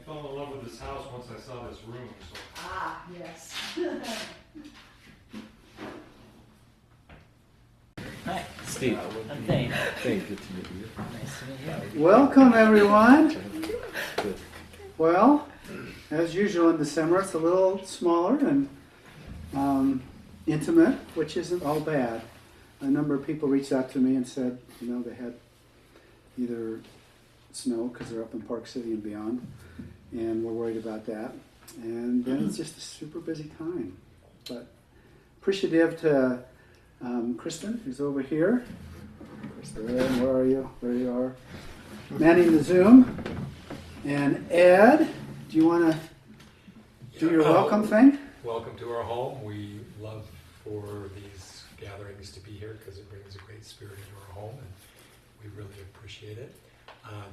fell in love with this house once I saw this room. So. Ah, yes. Hi, Steve. I'm Thane. Hey, good to meet you. Nice to meet you. Welcome, everyone. Good. Well, as usual in December, it's a little smaller and intimate, which isn't all bad. A number of people reached out to me and said, they had either snow because they're up in Park City and beyond, and we're worried about that. And then it's just a super busy time. But appreciative to Kristen, who's over here. Kristen, where are you? There you are. Manning the Zoom. And Ed, do you want to do your welcome thing? Welcome to our home. We love for these gatherings to be here because it brings a great spirit into our home, and we really appreciate it.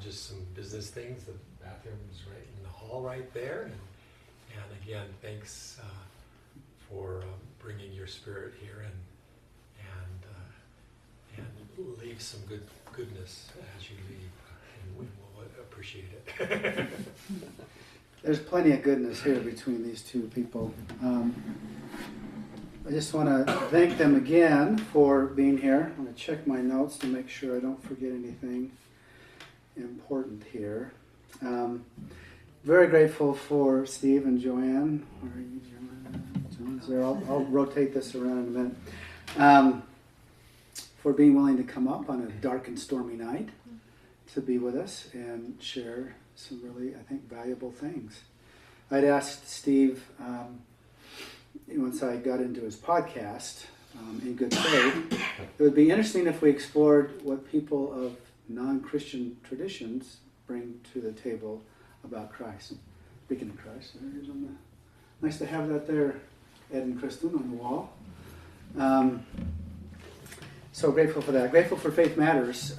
Just some business things. The bathroom is right in the hall right there. And again, thanks for bringing your spirit here and leave some goodness as you leave, and we will appreciate it. There's plenty of goodness here between these two people. I just want to thank them again for being here. I'm going to check my notes to make sure I don't forget anything important here. Very grateful for Steve and Joanne. Where are you, Joanne? Joanne's there. I'll rotate this around in a minute. For being willing to come up on a dark and stormy night to be with us and share some really, I think, valuable things. I'd asked Steve, once I got into his podcast, in good faith, it would be interesting if we explored what people of non-Christian traditions bring to the table about Christ. Speaking of Christ, there's nice to have that there, Ed and Kristen, on the wall. So grateful for that. Grateful for Faith Matters,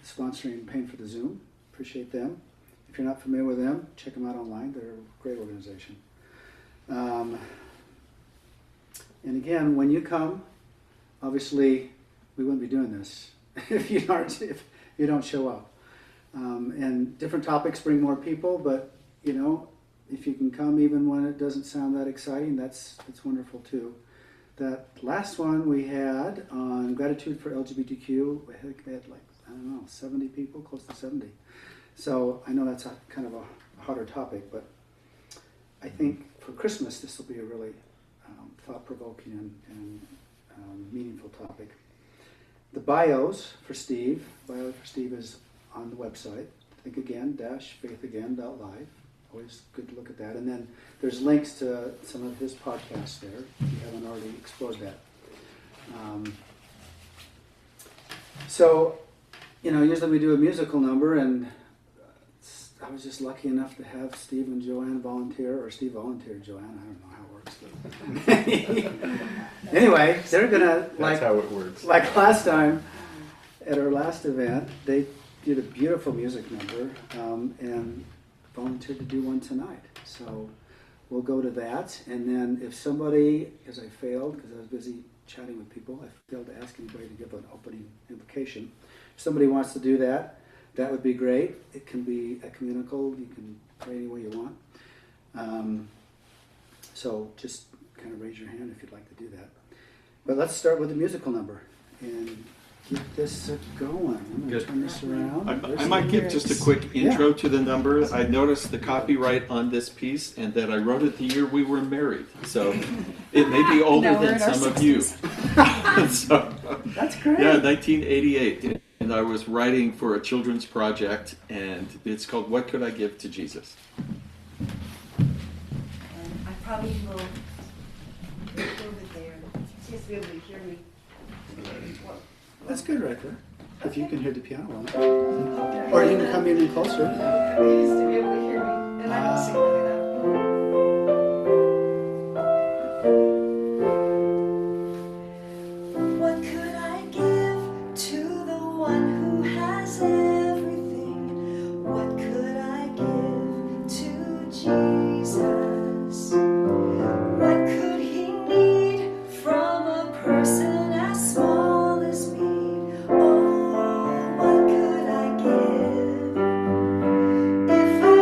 sponsoring Paying for the Zoom. Appreciate them. If you're not familiar with them, check them out online. They're a great organization. And again, when you come, obviously we wouldn't be doing this if you don't show up. And different topics bring more people, but if you can come even when it doesn't sound that exciting, that's wonderful too. That last one we had on gratitude for LGBTQ, I think we had 70 people, close to 70. So I know that's kind of a harder topic, but I think for Christmas this will be a really thought-provoking and meaningful topic. The bios for Steve is on the website, thinkagain-faithagain.life. Always good to look at that. And then there's links to some of his podcasts there, if you haven't already explored that. So, usually we do a musical number, and I was just lucky enough to have Steve and Joanne volunteer, or Steve volunteered Joanne. I don't know how it works. But anyway, they're going to, That's how it works. like last time at our last event, they did a beautiful music number, and volunteered to do one tonight. So we'll go to that. And then if somebody, because I failed, because I was busy chatting with people, I failed to ask anybody to give an opening invocation. If somebody wants to do that, that would be great. It can be ecumenical. You can pray any way you want. So just kind of raise your hand if you'd like to do that. But let's start with the musical number and get this going. I'm going to turn this around. I might give just a quick intro to the number. I noticed the copyright on this piece and that I wrote it the year we were married. So it may be older than some of you. So, that's great. Yeah, 1988. And I was writing for a children's project, and it's called What Could I Give to Jesus? And I probably will go over there. She has to be able to hear me. That's good right there. If you can hear the piano on it. Or you can come even closer. They used to be able to hear me. And I don't sing like that. What could I give to the one who has everything? What could I give to Jesus? What could he need from a person as small as me? Oh, what could I give if I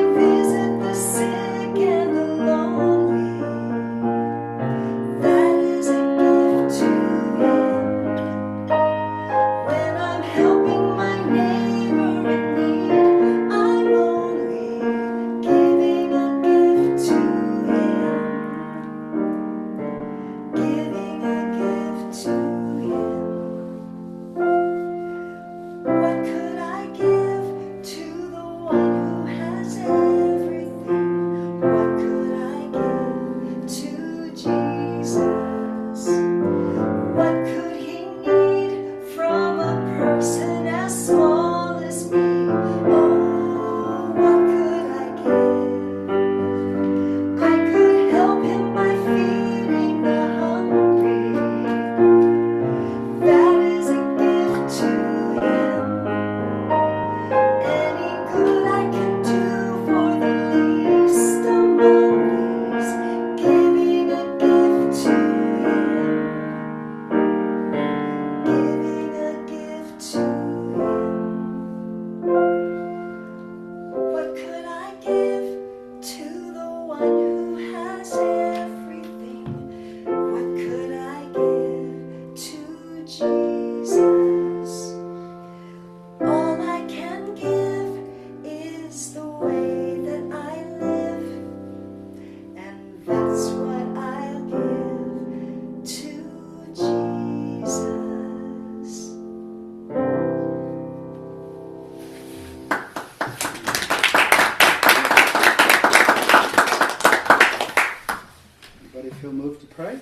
feel moved to pray?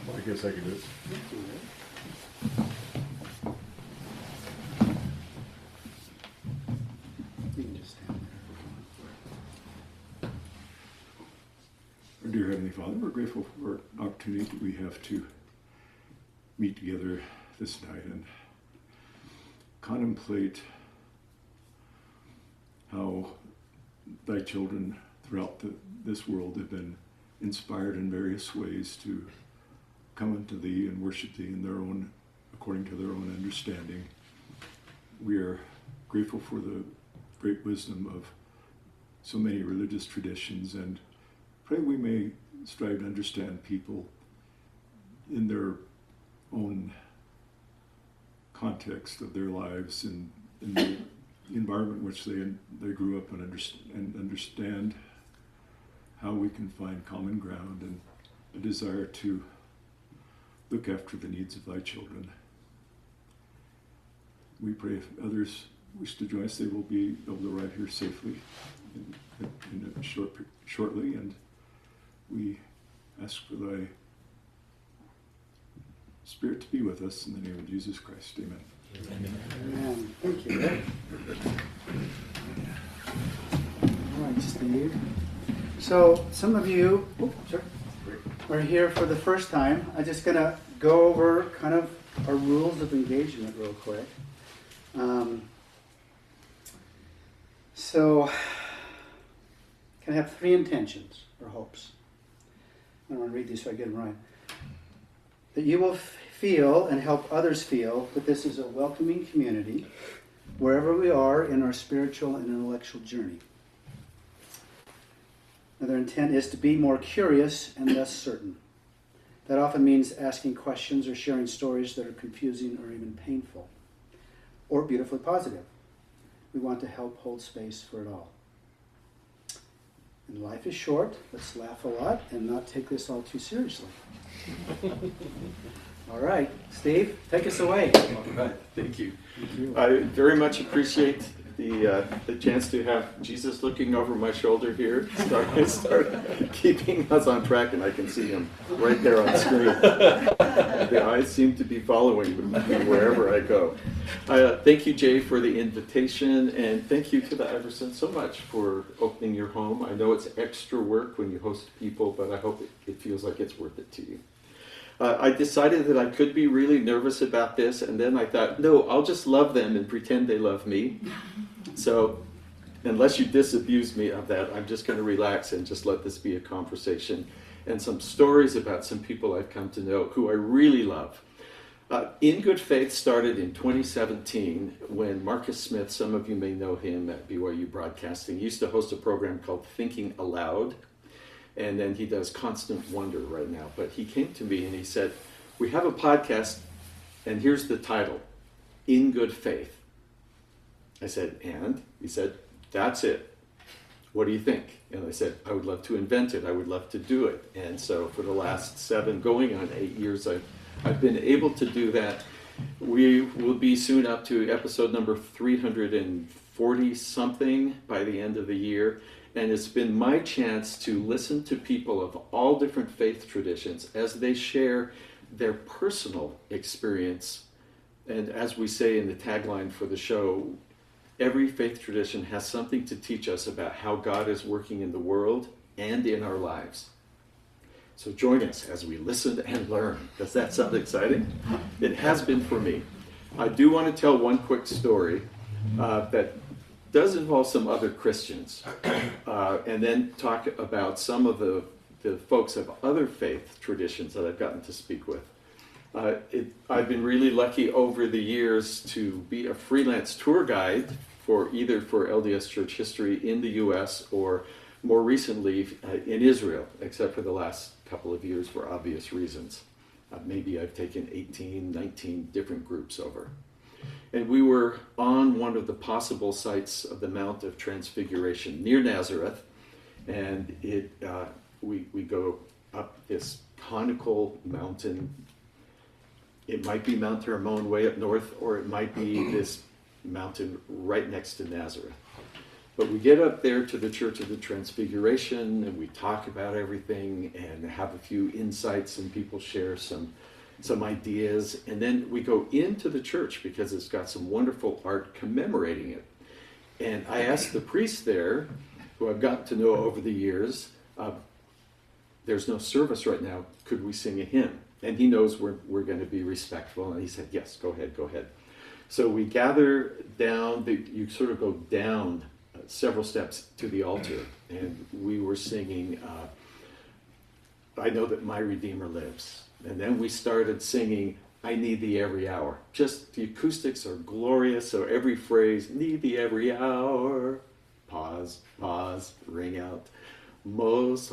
Well, I guess I could do it. You can just stand there. Our dear Heavenly Father, we're grateful for the opportunity that we have to meet together this night and contemplate how thy children throughout this world have been inspired in various ways to come unto thee and worship thee in their own, according to their own understanding. We are grateful for the great wisdom of so many religious traditions, and pray we may strive to understand people in their own context of their lives and in the environment in which they grew up, and understand how we can find common ground and a desire to look after the needs of thy children. We pray if others wish to join us, they will be able to arrive here safely shortly, and we ask for thy Spirit to be with us in the name of Jesus Christ. Amen. Amen. Thank you, Rick. All right, Steve. So some of you are here for the first time. I'm just going to go over kind of our rules of engagement real quick. So can I have 3 intentions or hopes? I want to read these so I get them right. That you will feel and help others feel that this is a welcoming community wherever we are in our spiritual and intellectual journey. Another intent is to be more curious and less certain. That often means asking questions or sharing stories that are confusing or even painful, or beautifully positive. We want to help hold space for it all. And life is short. Let's laugh a lot and not take this all too seriously. All right, Steve, take us away. All right, thank you. Thank you. I very much appreciate the chance to have Jesus looking over my shoulder here. Start keeping us on track, and I can see him right there on screen. The eyes seem to be following me wherever I go. Thank you, Jay, for the invitation, and thank you to the Iverson so much for opening your home. I know it's extra work when you host people, but I hope it feels like it's worth it to you. I decided that I could be really nervous about this, and then I thought, no, I'll just love them and pretend they love me. So unless you disabuse me of that, I'm just going to relax and just let this be a conversation and some stories about some people I've come to know who I really love. In Good Faith started in 2017 when Marcus Smith, some of you may know him at BYU Broadcasting, he used to host a program called Thinking Aloud. And then he does Constant Wonder right now. But he came to me and he said, we have a podcast, and here's the title, In Good Faith. I said, and? He said, that's it. What do you think? And I said, I would love to invent it. I would love to do it. And so for the last 7, going on 8 years, I've been able to do that. We will be soon up to episode number 340-something by the end of the year. And it's been my chance to listen to people of all different faith traditions as they share their personal experience. And as we say in the tagline for the show, every faith tradition has something to teach us about how God is working in the world and in our lives. So join us as we listen and learn. Does that sound exciting? It has been for me. I do want to tell one quick story that does involve some other Christians, and then talk about some of the folks of other faith traditions that I've gotten to speak with. I've been really lucky over the years to be a freelance tour guide for LDS Church history in the U.S. or more recently in Israel, except for the last couple of years for obvious reasons. Maybe I've taken 18, 19 different groups over. And we were on one of the possible sites of the Mount of Transfiguration near Nazareth, and we go up this conical mountain. It might be Mount Hermon way up north, or it might be this mountain right next to Nazareth. But we get up there to the Church of the Transfiguration, and we talk about everything and have a few insights, and people share some ideas. And then we go into the church because it's got some wonderful art commemorating it. And I asked the priest there, who I've gotten to know over the years, there's no service right now, could we sing a hymn? And he knows we're going to be respectful, and he said, yes, go ahead. So we gather down, you sort of go down several steps to the altar, and we were singing, I know that my Redeemer lives. And then we started singing, I need thee every hour. Just the acoustics are glorious, so every phrase, need thee every hour, pause, ring out, most,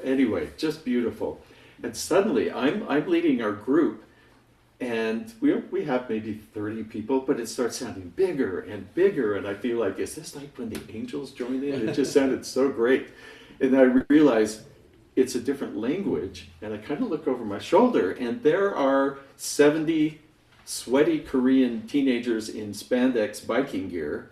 anyway, just beautiful. And suddenly, I'm leading our group, and we have maybe 30 people, but it starts sounding bigger, and I feel like, is this like when the angels joined in? It just sounded so great. And I realized it's a different language, and I kind of look over my shoulder, and there are 70 sweaty Korean teenagers in spandex biking gear,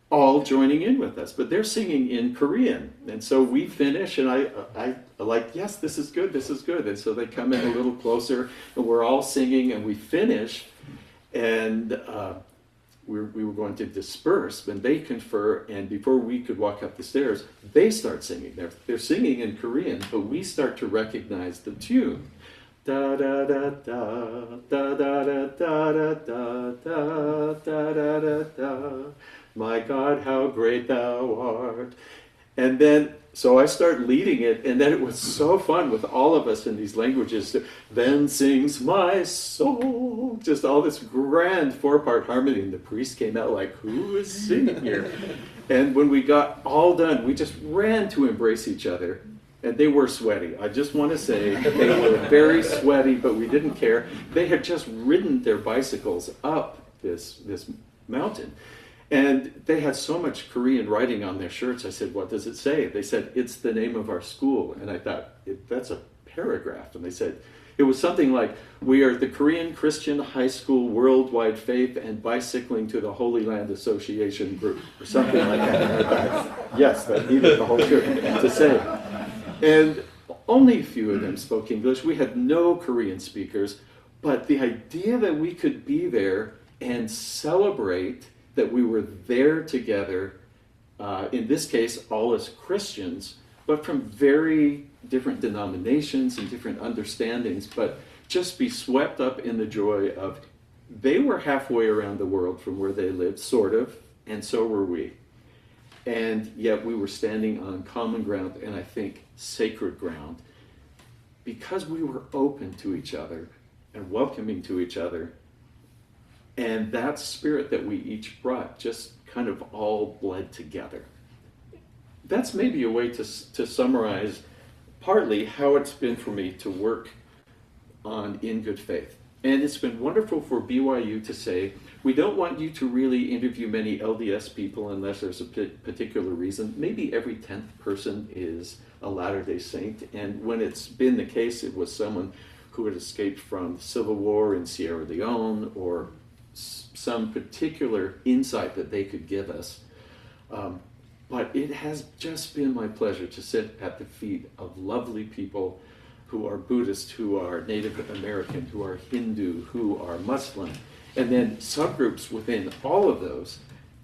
all joining in with us, but they're singing in Korean. And so we finish, and I like, yes, this is good. And so they come in a little closer, and we're all singing, and we finish, and we were going to disperse, and they confer, and before we could walk up the stairs, they start singing. They're singing in Korean, but we start to recognize the tune. Da da da da da da da da da da da da da da. My God, how great thou art. And then, so I start leading it, and then it was so fun with all of us in these languages. Then sings my soul. Just all this grand four-part harmony, and the priest came out like, who is singing here? And when we got all done, we just ran to embrace each other. And they were sweaty. I just want to say they were very sweaty, but we didn't care. They had just ridden their bicycles up this mountain. And they had so much Korean writing on their shirts. I said, what does it say? They said, it's the name of our school. And I thought, that's a paragraph. And they said, it was something like, we are the Korean Christian High School Worldwide Faith and Bicycling to the Holy Land Association Group, or something like that. And I thought, yes, that needed the whole shirt to say. And only a few of them spoke English. We had no Korean speakers. But the idea that we could be there and celebrate that we were there together, in this case, all as Christians, but from very different denominations and different understandings, but just be swept up in the joy of, they were halfway around the world from where they lived, sort of, and so were we. And yet we were standing on common ground, and I think sacred ground, because we were open to each other and welcoming to each other. And that spirit that we each brought just kind of all bled together. That's maybe a way to summarize partly how it's been for me to work on In Good Faith. And it's been wonderful for BYU to say, we don't want you to really interview many LDS people unless there's a particular reason. Maybe every 10th person is a Latter-day Saint. And when it's been the case, it was someone who had escaped from the Civil War in Sierra Leone, or some particular insight that they could give us. But it has just been my pleasure to sit at the feet of lovely people who are Buddhist, who are Native American, who are Hindu, who are Muslim, and then subgroups within all of those,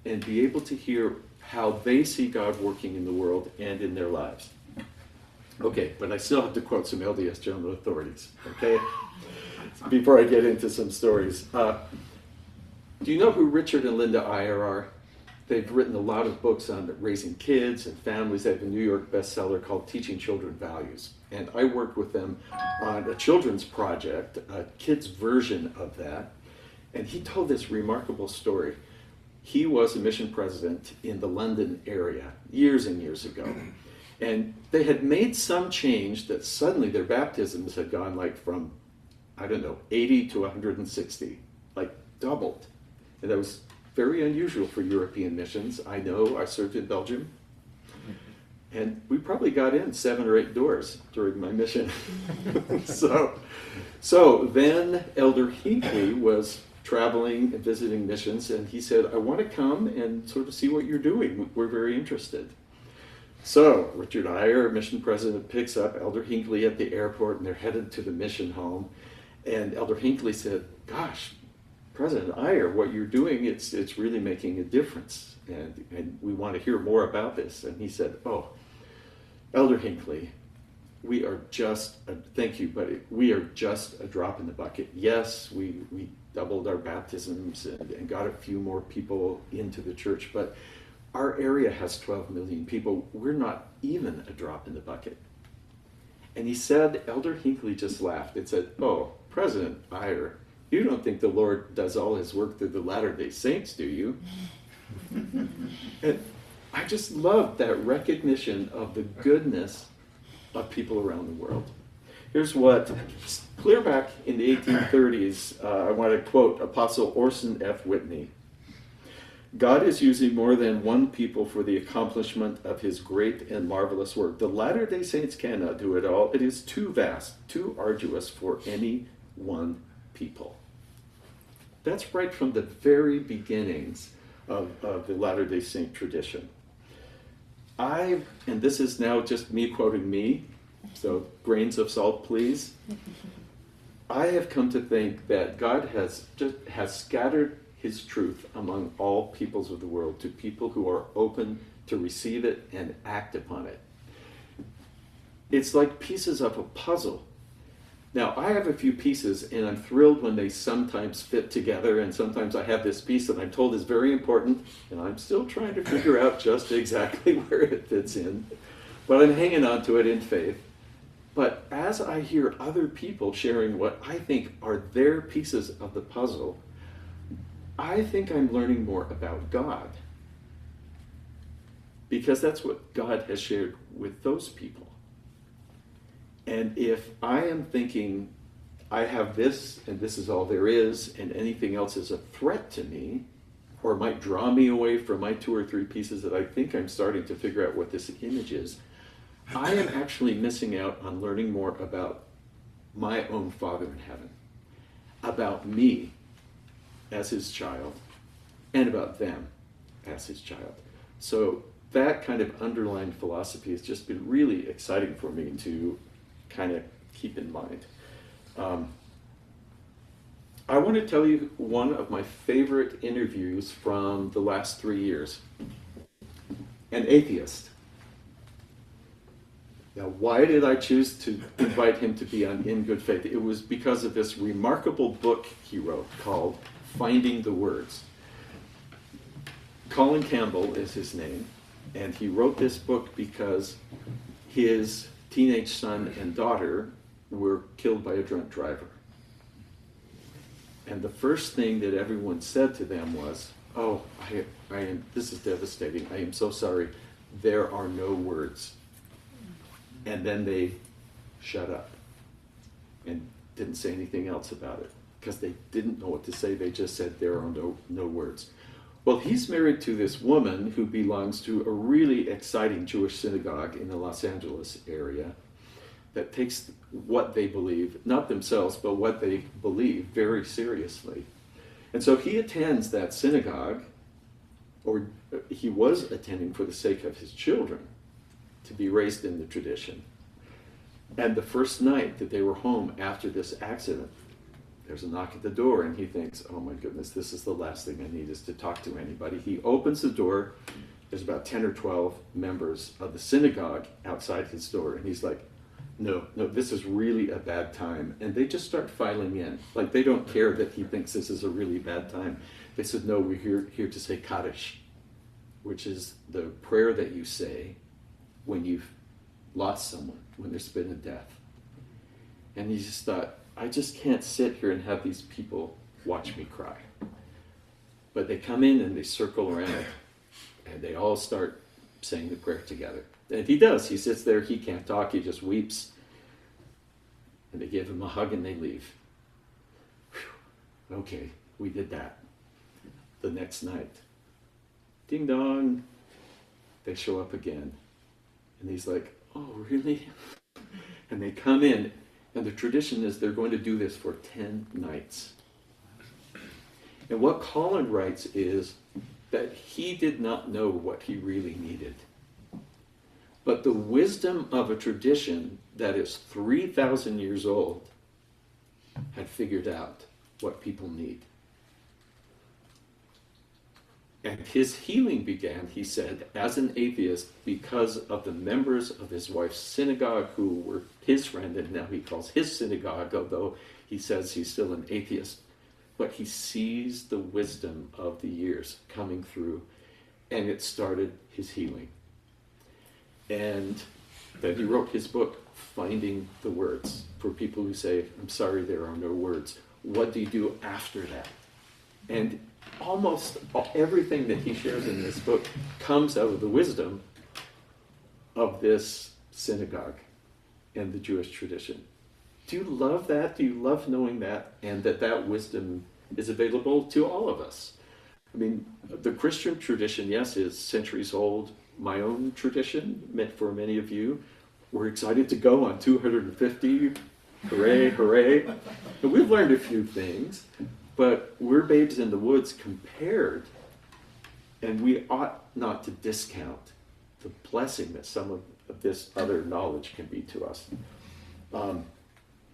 and be able to hear how they see God working in the world and in their lives. Okay, but I still have to quote some LDS general authorities, okay? Before I get into some stories. Do you know who Richard and Linda Iyer are? They've written a lot of books on raising kids and families. They have a New York bestseller called Teaching Children Values. And I worked with them on a children's project, a kid's version of that. And he told this remarkable story. He was a mission president in the London area years and years ago. And they had made some change that suddenly their baptisms had gone like from, 80 to 160, like doubled. And that was very unusual for European missions. I know, I served in Belgium. And we probably got in 7 or 8 doors during my mission. So then Elder Hinckley was traveling and visiting missions, and he said, I want to come and sort of see what you're doing. We're very interested. So Richard Iyer, mission president, picks up Elder Hinckley at the airport, and they're headed to the mission home. And Elder Hinckley said, gosh, President Iyer, what you're doing, it's really making a difference. And we want to hear more about this. And he said, oh, Elder Hinckley, we are just, thank you, but we are just a drop in the bucket. Yes, we doubled our baptisms and got a few more people into the church, but our area has 12 million people. We're not even a drop in the bucket. And he said, Elder Hinckley just laughed and said, oh, President Iyer, you don't think the Lord does all his work through the Latter-day Saints, do you? And I just love that recognition of the goodness of people around the world. Here's what, clear back in the 1830s, I want to quote Apostle Orson F. Whitney. God is using more than one people for the accomplishment of his great and marvelous work. The Latter-day Saints cannot do it all. It is too vast, too arduous for any one people. That's right from the very beginnings of the Latter-day Saint tradition. And this is now just me quoting me, so grains of salt, please. I have come to think that God has scattered his truth among all peoples of the world to people who are open to receive it and act upon it. It's like pieces of a puzzle. Now, I have a few pieces, and I'm thrilled when they sometimes fit together, and sometimes I have this piece that I'm told is very important, and I'm still trying to figure out just exactly where it fits in. But I'm hanging on to it in faith. But as I hear other people sharing what I think are their pieces of the puzzle, I think I'm learning more about God. Because that's what God has shared with those people. And if I am thinking, I have this, and this is all there is, and anything else is a threat to me, or might draw me away from my 2 or 3 pieces that I think I'm starting to figure out what this image is, I am actually missing out on learning more about my own Father in heaven, about me as his child, and about them as his child. So that kind of underlying philosophy has just been really exciting for me to kind of keep in mind. I want to tell you one of my favorite interviews from the last 3 years. An atheist. Now, why did I choose to invite him to be on In Good Faith? It was because of this remarkable book he wrote called Finding the Words. Colin Campbell is his name, and he wrote this book because his teenage son and daughter were killed by a drunk driver. And the first thing that everyone said to them was, oh, this is devastating. I am so sorry. There are no words. And then they shut up and didn't say anything else about it because they didn't know what to say. They just said there are no words. Well, he's married to this woman who belongs to a really exciting Jewish synagogue in the Los Angeles area that takes what they believe, not themselves, but what they believe very seriously. And so he attends that synagogue, or he was attending for the sake of his children, to be raised in the tradition. And the first night that they were home after this accident, there's a knock at the door, and he thinks, oh my goodness, this is the last thing I need is to talk to anybody. He opens the door. There's about 10 or 12 members of the synagogue outside his door, and he's like, no, this is really a bad time. And they just start filing in. Like, they don't care that he thinks this is a really bad time. They said, no, we're here to say Kaddish, which is the prayer that you say when you've lost someone, when there's been a death. And he just thought, I just can't sit here and have these people watch me cry. But they come in and they circle around, and they all start saying the prayer together. And he does. He sits there. He can't talk. He just weeps. And they give him a hug and they leave. Whew. Okay, we did that. The next night, ding dong, they show up again. And he's like, oh, really? And they come in, and the tradition is they're going to do this for 10 nights. And what Colin writes is that he did not know what he really needed. But the wisdom of a tradition that is 3,000 years old had figured out what people need. And his healing began, he said, as an atheist because of the members of his wife's synagogue who were his friend, and now he calls his synagogue, although he says he's still an atheist. But he sees the wisdom of the years coming through, and it started his healing. And then he wrote his book, Finding the Words, for people who say, I'm sorry, there are no words. What do you do after that? And almost everything that he shares in this book comes out of the wisdom of this synagogue and the Jewish tradition. Do you love that? Do you love knowing that? And that wisdom is available to all of us. I mean, the Christian tradition, yes, is centuries old. My own tradition, meant for many of you, we're excited to go on 250. Hooray, hooray. And we've learned a few things, but we're babes in the woods compared, and we ought not to discount the blessing that some of this other knowledge can be to us.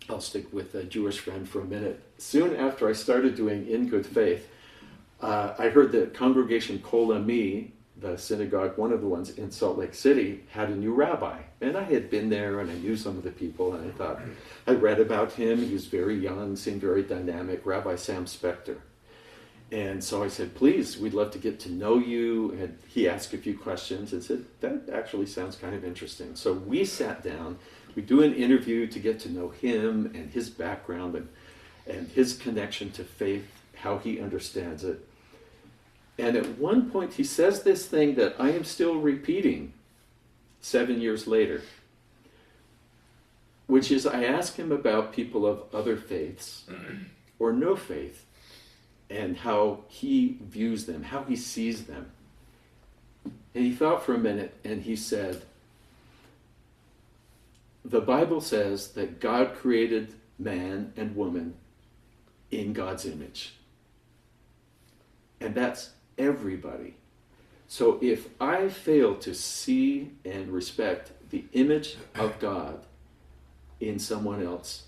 I'll stick with a Jewish friend for a minute. Soon after I started doing In Good Faith, I heard that Congregation Kol Ami, the synagogue, one of the ones in Salt Lake City, had a new rabbi. And I had been there and I knew some of the people, and I thought, I read about him. He was very young, seemed very dynamic, Rabbi Sam Spector. And so I said, please, we'd love to get to know you. And he asked a few questions and said, that actually sounds kind of interesting. So we sat down, we do an interview to get to know him and his background and his connection to faith, how he understands it. And at one point he says this thing that I am still repeating 7 years later, which is I ask him about people of other faiths or no faith and how he views them, how he sees them. And he thought for a minute and he said, the Bible says that God created man and woman in God's image. And that's everybody. So if I fail to see and respect the image of God in someone else,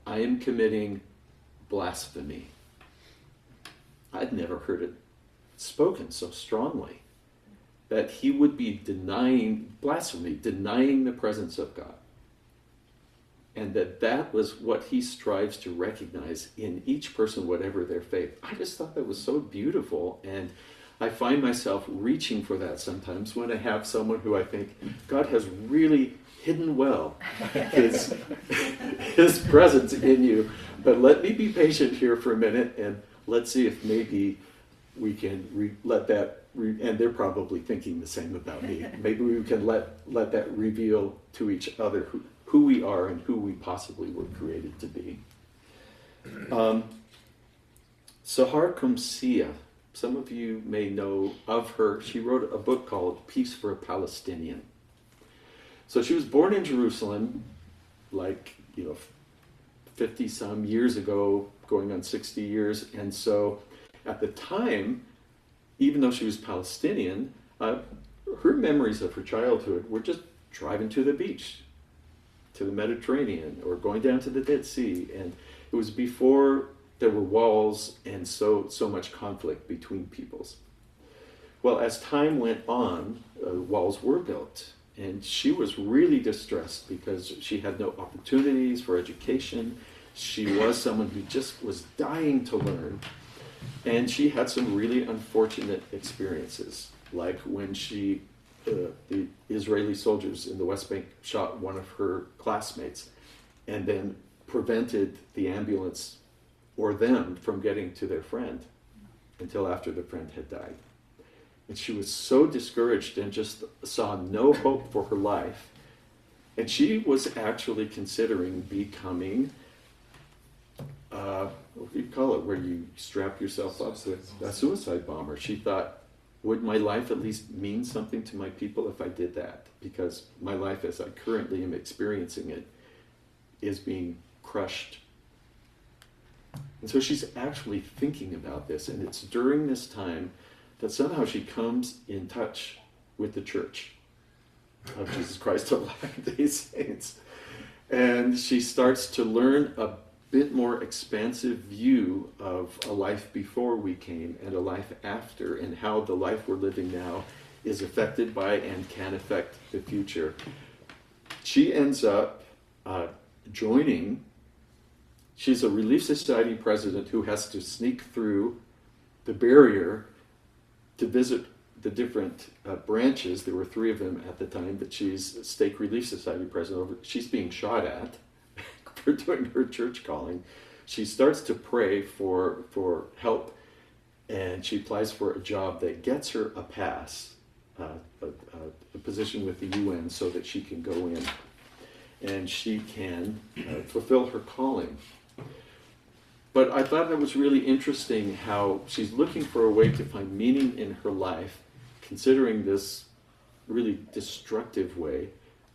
I am committing blasphemy. I'd never heard it spoken so strongly, that he would be denying blasphemy, denying the presence of God. And that was what he strives to recognize in each person, whatever their faith. I just thought that was so beautiful, and I find myself reaching for that sometimes when I have someone who I think God has really hidden well his presence in you. But let me be patient here for a minute, and let's see if maybe we can let that, and they're probably thinking the same about me, maybe we can let that reveal to each other who we are and who we possibly were created to be. Sahar Kumsia, some of you may know of her. She wrote a book called Peace for a Palestinian. So she was born in Jerusalem, 50 some years ago, going on 60 years. And so at the time, even though she was Palestinian, her memories of her childhood were just driving to the beach, to the Mediterranean, or going down to the Dead Sea. And it was before there were walls and so much conflict between peoples. Well, as time went on, walls were built, and she was really distressed because she had no opportunities for education. She was someone who just was dying to learn, and she had some really unfortunate experiences, like when the Israeli soldiers in the West Bank shot one of her classmates and then prevented the ambulance or them from getting to their friend until after the friend had died. And she was so discouraged and just saw no hope for her life. And she was actually considering becoming, what do you call it, where you strap yourself up with a suicide bomber. She thought, would my life at least mean something to my people if I did that? Because my life as I currently am experiencing it is being crushed And so she's actually thinking about this, and it's during this time that somehow she comes in touch with the Church of Jesus Christ of Latter-day Saints. And she starts to learn a bit more expansive view of a life before we came and a life after, and how the life we're living now is affected by and can affect the future. She ends up joining. She's a Relief Society president who has to sneak through the barrier to visit the different branches. There were 3 of them at the time that she's Stake Relief Society president over. She's being shot at for doing her church calling. She starts to pray for help, and she applies for a job that gets her a pass, a position with the UN, so that she can go in and she can fulfill her calling. But I thought that was really interesting how she's looking for a way to find meaning in her life, considering this really destructive way.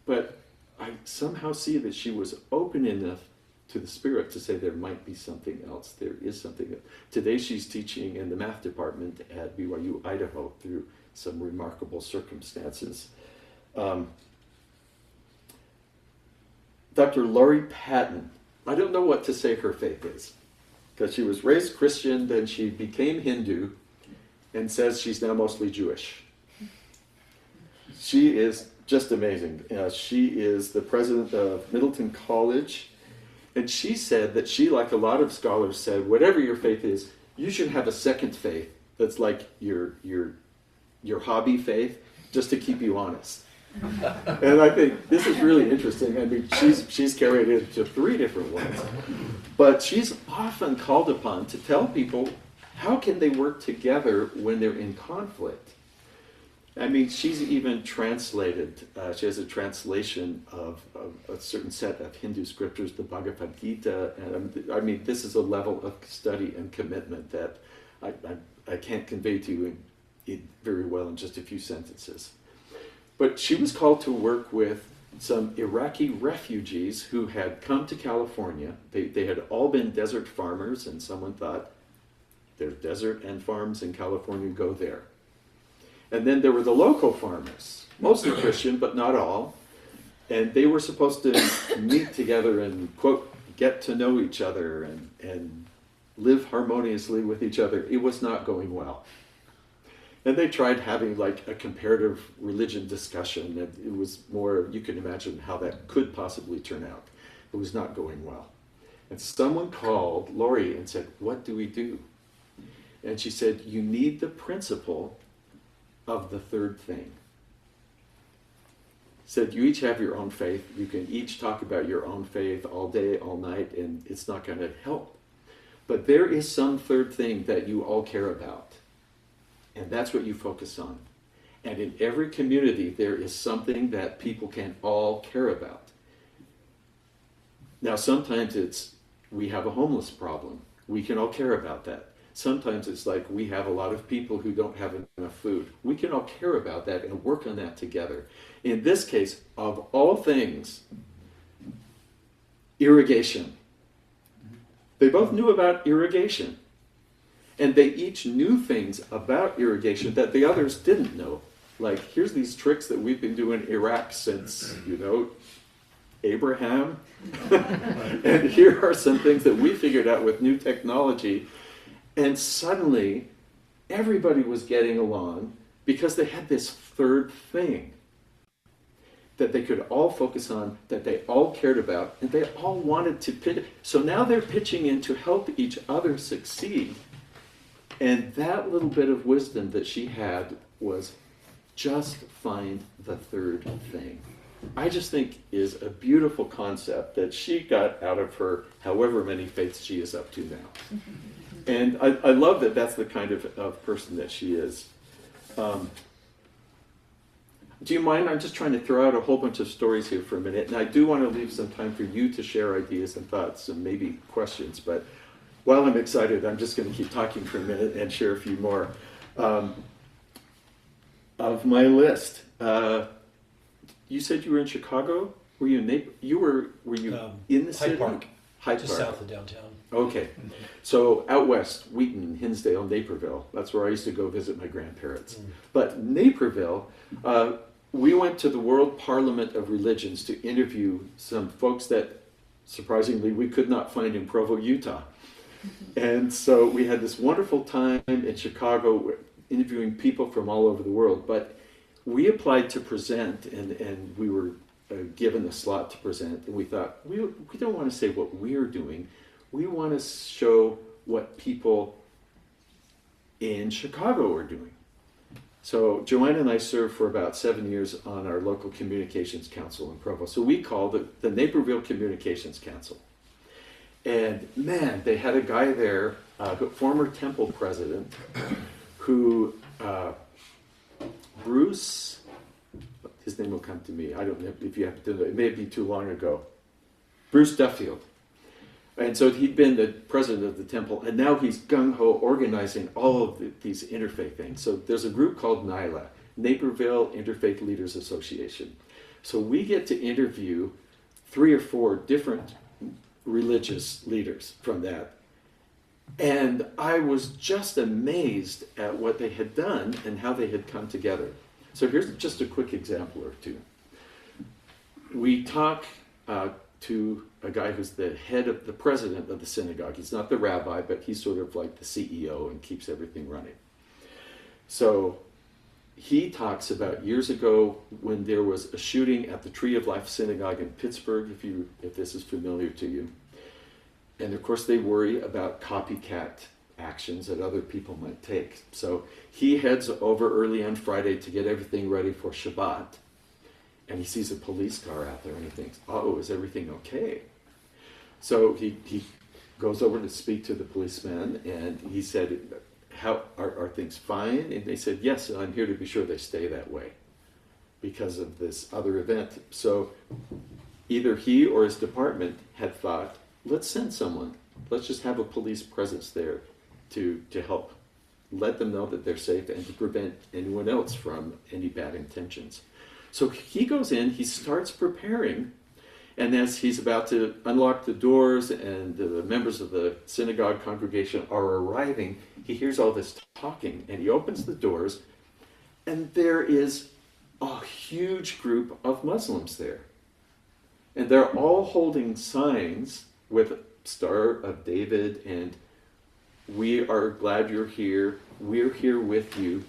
But I somehow see that she was open enough to the Spirit to say there might be something else. There is something else. Today she's teaching in the math department at BYU, Idaho, through some remarkable circumstances. Dr. Laurie Patton, I don't know what to say her faith is, because she was raised Christian, then she became Hindu, and says she's now mostly Jewish. She is just amazing. She is the president of Middleton College, and she said that she, like a lot of scholars, said, whatever your faith is, you should have a second faith that's like your hobby faith, just to keep you honest. And I think this is really interesting. I mean, she's carried it to 3 different ones. But she's often called upon to tell people how can they work together when they're in conflict. I mean, she's even translated, she has a translation of a certain set of Hindu scriptures, the Bhagavad Gita. And I mean, this is a level of study and commitment that I can't convey to you very well in just a few sentences. But she was called to work with some Iraqi refugees who had come to California. They had all been desert farmers, and someone thought, there's desert and farms in California, go there. And then there were the local farmers, mostly Christian, but not all. And they were supposed to meet together and, quote, get to know each other and live harmoniously with each other. It was not going well. And they tried having like a comparative religion discussion, and it was more, you can imagine how that could possibly turn out. It was not going well. And someone called Laurie and said, what do we do? And she said, you need the principle of the third thing. Said, you each have your own faith. You can each talk about your own faith all day, all night, and it's not going to help. But there is some third thing that you all care about. And that's what you focus on. And in every community, there is something that people can all care about. Now, sometimes it's, we have a homeless problem. We can all care about that. Sometimes it's like, we have a lot of people who don't have enough food. We can all care about that and work on that together. In this case, of all things, irrigation. They both knew about irrigation. And they each knew things about irrigation that the others didn't know. Like, here's these tricks that we've been doing in Iraq since, Abraham. And here are some things that we figured out with new technology. And suddenly, everybody was getting along because they had this third thing that they could all focus on, that they all cared about, and they all wanted to pitch. So now they're pitching in to help each other succeed. And that little bit of wisdom that she had was just find the third thing. I just think is a beautiful concept that she got out of her however many faiths she is up to now. And I love that that's the kind of person that she is. Do you mind? I'm just trying to throw out a whole bunch of stories here for a minute. And I do want to leave some time for you to share ideas and thoughts and maybe questions. But while I'm excited, I'm just going to keep talking for a minute and share a few more. Of my list, you said you were in Chicago. Were you in were you in the city? Hyde Park. Hyde Just Park. south of downtown. Okay. So out west, Wheaton, Hinsdale, Naperville. That's where I used to go visit my grandparents. But Naperville, we went to the World Parliament of Religions to interview some folks that, surprisingly, we could not find in Provo, Utah. And so we had this wonderful time in Chicago interviewing people from all over the world. But we applied to present, and we were given a slot to present. And we thought, we don't want to say what we're doing. We want to show what people in Chicago are doing. So Joanne and I served for about 7 years on our local communications council in Provo. So we called it the Naperville Communications Council. And man, they had a guy there, former temple president, who, Bruce, his name will come to me. I don't know if you have to do it. It may be too long ago. Bruce Duffield. And so he'd been the president of the temple, and now he's gung-ho organizing all of these interfaith things. So there's a group called NILA, Naperville Interfaith Leaders Association. So we get to interview 3 or 4 different religious leaders from that. And I was just amazed at what they had done and how they had come together. So here's just a quick example or two. We talk to a guy who's the president of the synagogue. He's not the rabbi, but he's sort of like the CEO and keeps everything running. So he talks about years ago when there was a shooting at the Tree of Life Synagogue in Pittsburgh, if this is familiar to you. And of course they worry about copycat actions that other people might take. So he heads over early on Friday to get everything ready for Shabbat. And he sees a police car out there and he thinks, oh, is everything okay? So he goes over to speak to the policeman and he said, "How are things fine?" And they said, "Yes, and I'm here to be sure they stay that way because of this other event." So either he or his department had thought, let's send someone. Let's just have a police presence there to help let them know that they're safe and to prevent anyone else from any bad intentions. So he goes in, he starts preparing, and as he's about to unlock the doors and the members of the synagogue congregation are arriving, he hears all this talking, and he opens the doors, and there is a huge group of Muslims there. And they're all holding signs with Star of David and "We are glad you're here, we're here with you."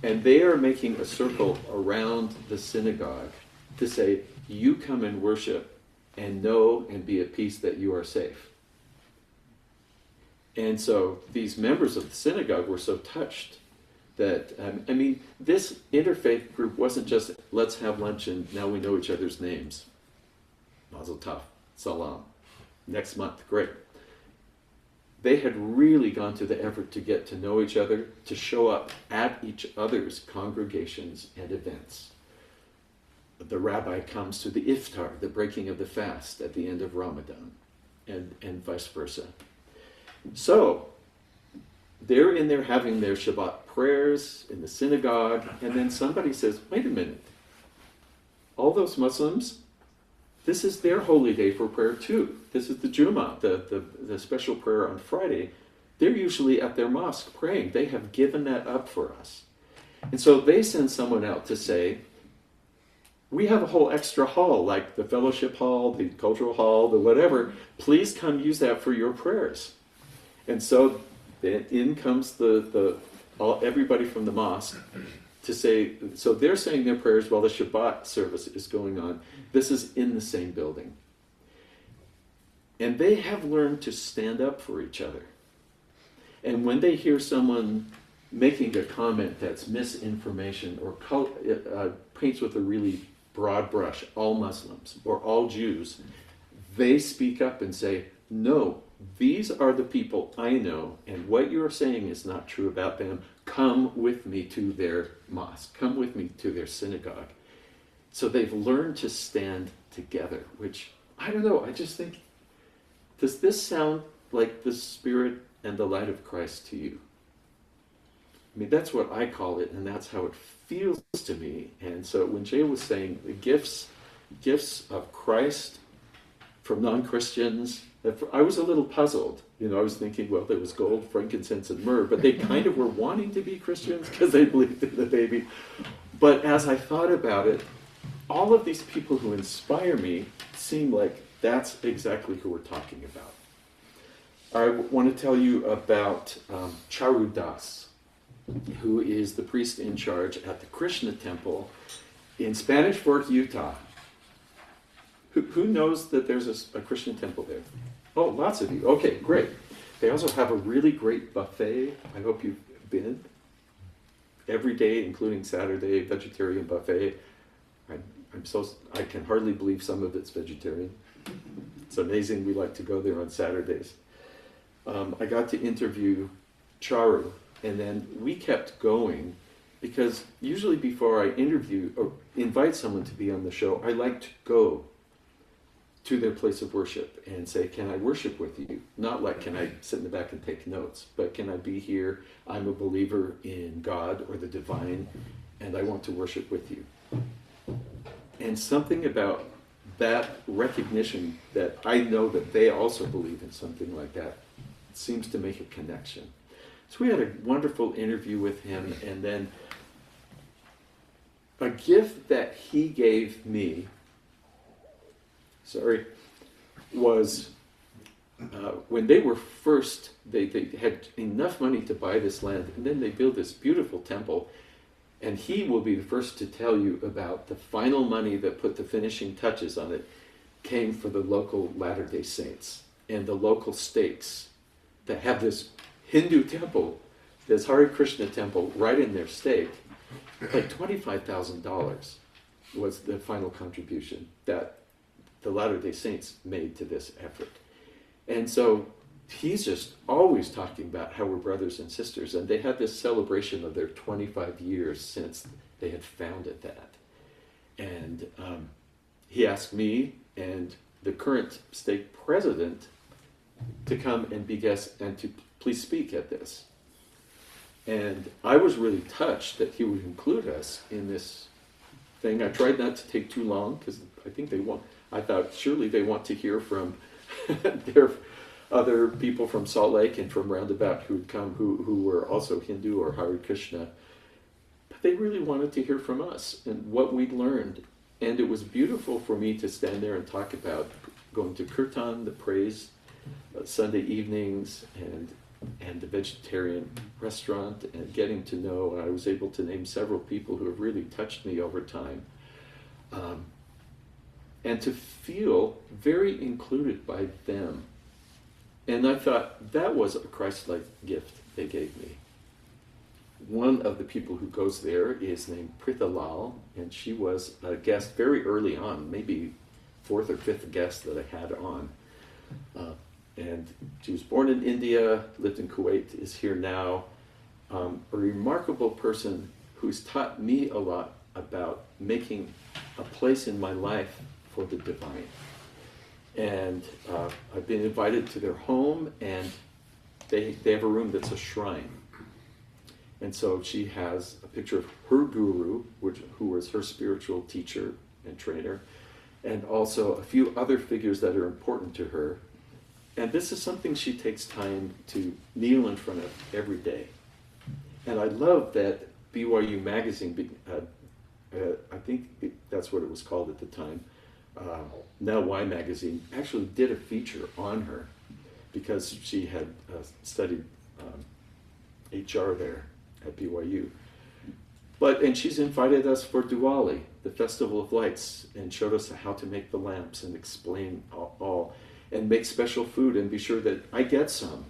And they are making a circle around the synagogue to say, you come and worship and know and be at peace that you are safe. And so these members of the synagogue were so touched that, this interfaith group wasn't just, let's have lunch and now we know each other's names. Mazel tov, salam. Next month, great. They had really gone to the effort to get to know each other, to show up at each other's congregations and events. The rabbi comes to the iftar, the breaking of the fast at the end of Ramadan, and vice versa. So they're in there having their Shabbat prayers in the synagogue, and then somebody says, wait a minute, all those Muslims, this is their holy day for prayer too. This is the Jummah, the special prayer on Friday. They're usually at their mosque praying. They have given that up for us. And so they send someone out to say, we have a whole extra hall, like the fellowship hall, the cultural hall, the whatever. Please come use that for your prayers. And so then in comes everybody from the mosque to say, so they're saying their prayers while the Shabbat service is going on. This is in the same building. And they have learned to stand up for each other. And when they hear someone making a comment that's misinformation or paints with a really broad brush, all Muslims or all Jews, they speak up and say, no, these are the people I know, and what you're saying is not true about them. Come with me to their mosque. Come with me to their synagogue. So they've learned to stand together, which, I don't know, I just think, does this sound like the Spirit and the light of Christ to you? I mean, that's what I call it, and that's how it feels to me. And so when Jay was saying the gifts of Christ from non-Christians I was a little puzzled. I was thinking, well, there was gold, frankincense, and myrrh, but they kind of were wanting to be Christians because they believed in the baby. But as I thought about it, all of these people who inspire me seem like that's exactly who we're talking about. I want to tell you about Charu Das, who is the priest in charge at the Krishna Temple in Spanish Fork, Utah. Who knows that there's a Krishna temple there? Oh, lots of you. Okay, great. They also have a really great buffet. I hope you've been. Every day, including Saturday, vegetarian buffet. I can hardly believe some of it's vegetarian. It's amazing. We like to go there on Saturdays. I got to interview Charu, and then we kept going because usually before I interview or invite someone to be on the show, I like to go to their place of worship and say, can I worship with you? Not like, can I sit in the back and take notes, but can I be here? I'm a believer in God or the divine, and I want to worship with you. And something about that recognition that I know that they also believe in something like that seems to make a connection. So we had a wonderful interview with him, and then a gift that he gave me was when they were first, they had enough money to buy this land, and then they built this beautiful temple, and he will be the first to tell you about the final money that put the finishing touches on it came for the local Latter-day Saints and the local stakes that have this Hindu temple, this Hare Krishna temple right in their stake. Like $25,000 was the final contribution that the Latter-day Saints made to this effort. And so he's just always talking about how we're brothers and sisters, and they had this celebration of their 25 years since they had founded that. And he asked me and the current stake president to come and be guests and to please speak at this. And I was really touched that he would include us in this thing. I tried not to take too long because I thought surely they want to hear from their other people from Salt Lake and from Roundabout who had come who were also Hindu or Hare Krishna. But they really wanted to hear from us and what we'd learned. And it was beautiful for me to stand there and talk about going to Kirtan, the praise, Sunday evenings, and the vegetarian restaurant, and getting to know, I was able to name several people who have really touched me over time. And to feel very included by them. And I thought that was a Christ-like gift they gave me. One of the people who goes there is named Pritha Lal, and she was a guest very early on, maybe fourth or fifth guest that I had on. And she was born in India, lived in Kuwait, is here now. A remarkable person who's taught me a lot about making a place in my life for the divine. And I've been invited to their home, and they have a room that's a shrine. And so she has a picture of her guru, who was her spiritual teacher and trainer, and also a few other figures that are important to her. And this is something she takes time to kneel in front of every day. And I love that BYU Magazine, I think that's what it was called at the time, now Y Magazine, actually did a feature on her because she had studied HR there at BYU. And she's invited us for Diwali, the Festival of Lights, and showed us how to make the lamps and explain all and make special food and be sure that I get some.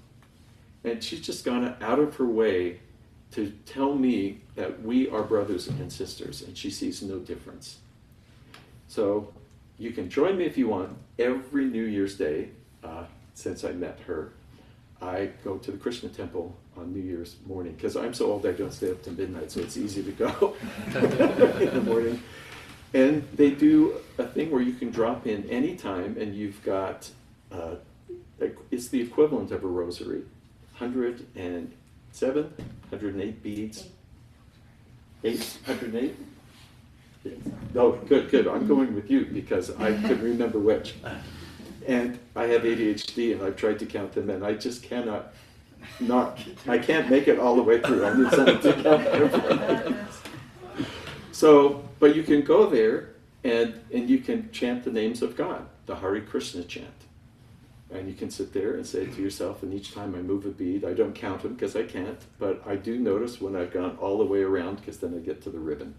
And she's just gone out of her way to tell me that we are brothers and sisters, and she sees no difference. So you can join me if you want. Every New Year's Day, since I met her, I go to the Krishna temple on New Year's morning, because I'm so old I don't stay up to midnight, so it's easy to go in the morning. And they do a thing where you can drop in anytime, and you've got, it's the equivalent of a rosary, 108 beads. 108? Oh, good. I'm going with you because I couldn't remember which. And I have ADHD, and I've tried to count them, and I just cannot I can't make it all the way through. I need someone to count everything. So, but you can go there, and you can chant the names of God, the Hare Krishna chant. And you can sit there and say to yourself, and each time I move a bead, I don't count them because I can't, but I do notice when I've gone all the way around, because then I get to the ribbon.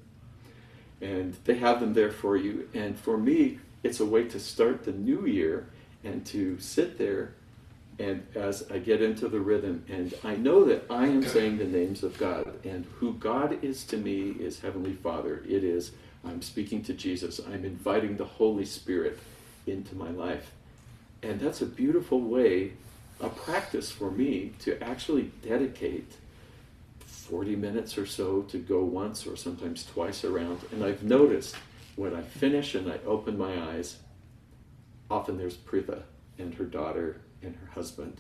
And they have them there for you. And for me, it's a way to start the new year and to sit there, and as I get into the rhythm, and I know that I am saying the names of God, and who God is to me is Heavenly Father. It is, I'm speaking to Jesus. I'm inviting the Holy Spirit into my life. And that's a beautiful way, a practice for me to actually dedicate 40 minutes or so to go once or sometimes twice around. And I've noticed when I finish and I open my eyes, often there's Pritha and her daughter and her husband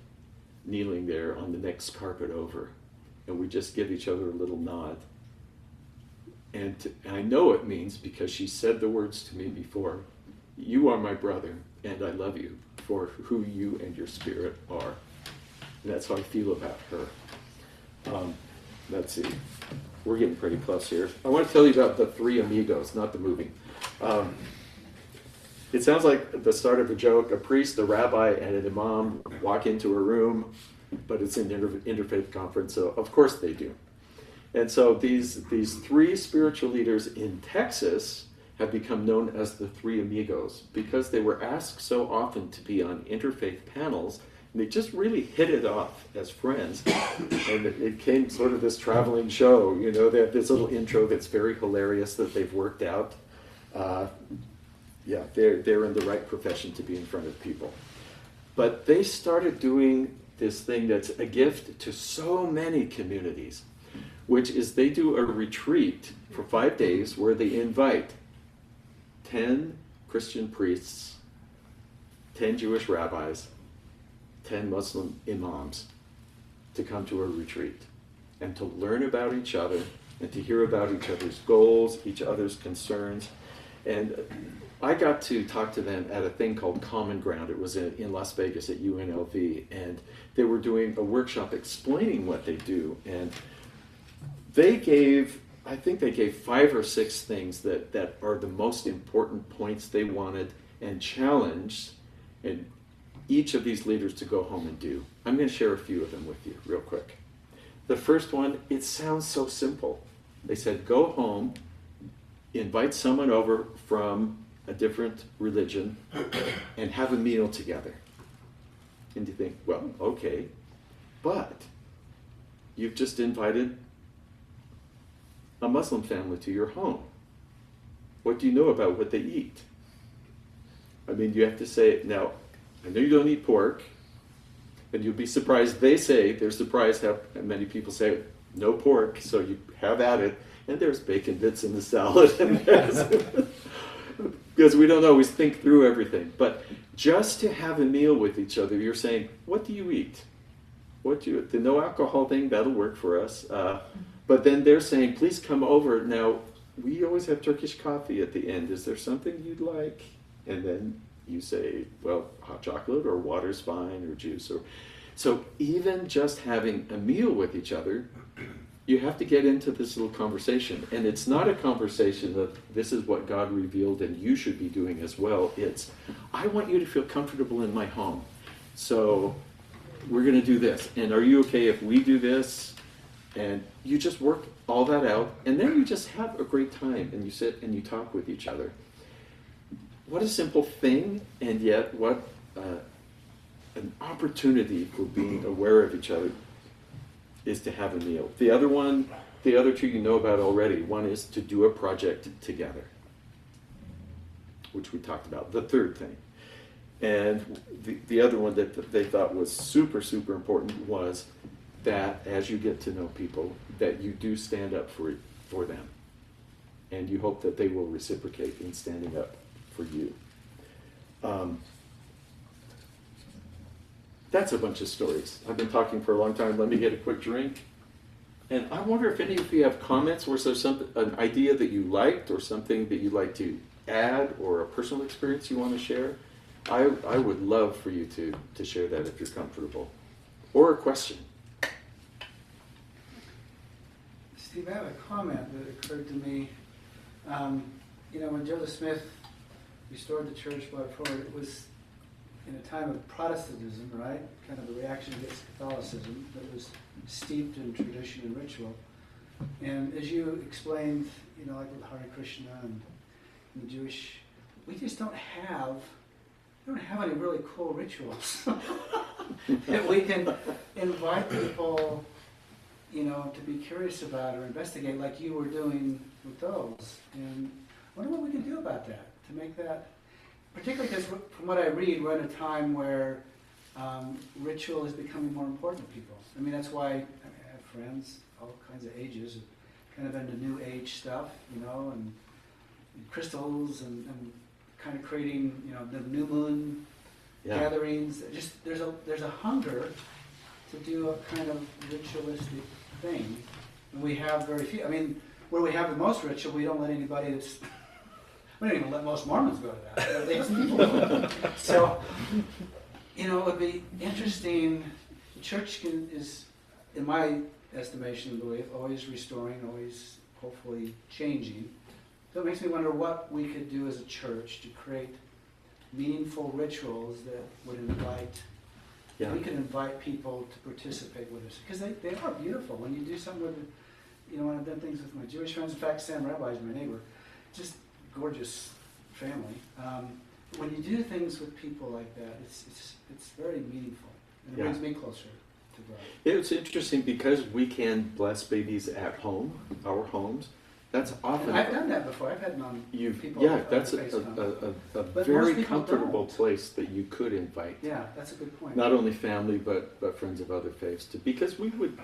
kneeling there on the next carpet over. And we just give each other a little nod. And I know it means, because she said the words to me before, you are my brother and I love you for who you and your spirit are. And that's how I feel about her. Let's see. We're getting pretty close here. I want to tell you about the Three Amigos, not the movie. It sounds like the start of a joke. A priest, a rabbi, and an imam walk into a room, but it's an interfaith conference, so of course they do. And so these three spiritual leaders in Texas have become known as the Three Amigos because they were asked so often to be on interfaith panels, and they just really hit it off as friends. And it came sort of this traveling show. You know, they have this little intro that's very hilarious that they've worked out. Yeah, they're in the right profession to be in front of people. But they started doing this thing that's a gift to so many communities, which is they do a retreat for 5 days where they invite 10 Christian priests, 10 Jewish rabbis, 10 Muslim imams to come to a retreat and to learn about each other and to hear about each other's goals, each other's concerns. And I got to talk to them at a thing called Common Ground. It was in Las Vegas at UNLV, and they were doing a workshop explaining what they do. And they gave, I think they gave 5 or 6 things that are the most important points they wanted and challenged and each of these leaders to go home and do. I'm going to share a few of them with you real quick. The first one, it sounds so simple. They said, go home, invite someone over from a different religion, and have a meal together. And you think, well, okay, but you've just invited a Muslim family to your home. What do you know about what they eat? I mean, you have to say, now, I know you don't eat pork, and you'll be surprised. They're surprised how many people say, no pork, so you have at it, and there's bacon bits in the salad, and because we don't always think through everything. But just to have a meal with each other, you're saying, what do you eat? The no alcohol thing, that'll work for us. But then they're saying, please come over. Now, we always have Turkish coffee at the end. Is there something you'd like? And then you say, well, hot chocolate or water's fine or juice. So even just having a meal with each other, you have to get into this little conversation. And it's not a conversation of this is what God revealed and you should be doing as well. It's, I want you to feel comfortable in my home. So we're going to do this. And are you okay if we do this? And you just work all that out. And then you just have a great time. And you sit and you talk with each other. What a simple thing. And yet what an opportunity for being aware of each other is to have a meal. The other two you know about already. One is to do a project together, which we talked about. The third thing. And the other one that they thought was super, super important was that as you get to know people, that you do stand up for them. And you hope that they will reciprocate in standing up for you. That's a bunch of stories. I've been talking for a long time. Let me get a quick drink. And I wonder if any of you have comments, or so an idea that you liked, or something that you'd like to add, or a personal experience you want to share. I would love for you to share that if you're comfortable. Or a question. Steve, I have a comment that occurred to me. When Joseph Smith restored the church before, it was in a time of Protestantism, right? Kind of a reaction against Catholicism that was steeped in tradition and ritual. And as you explained, like with Hare Krishna and the Jewish, we just don't have any really cool rituals that we can invite people, to be curious about or investigate, like you were doing with those. And I wonder what we can do about that to make that, particularly because from what I read, we're in a time where ritual is becoming more important to people. I mean, that's why I have friends, all kinds of ages, kind of into New Age stuff, and crystals and kind of creating, the new moon gatherings. Just there's a hunger to do a kind of ritualistic thing, and we have very few. I mean, where we have the most ritual, we don't let anybody that's. We don't even let most Mormons go to that. They just people go. So, it would be interesting. The church is, in my estimation and belief, always restoring, always hopefully changing. So it makes me wonder what we could do as a church to create meaningful rituals that would invite. We can invite people to participate with us because they are beautiful. When you do something with, when I've done things with my Jewish friends. In fact, Sam Rabbi is my neighbor. Just gorgeous family. When you do things with people like that, it's very meaningful, and it brings me closer to God. It's interesting because we can bless babies at home, our homes. That's often. And I've done that before. I've had people. That's a very comfortable place that you could invite. Yeah, that's a good point. Not only family, but friends of other faiths too. Because we would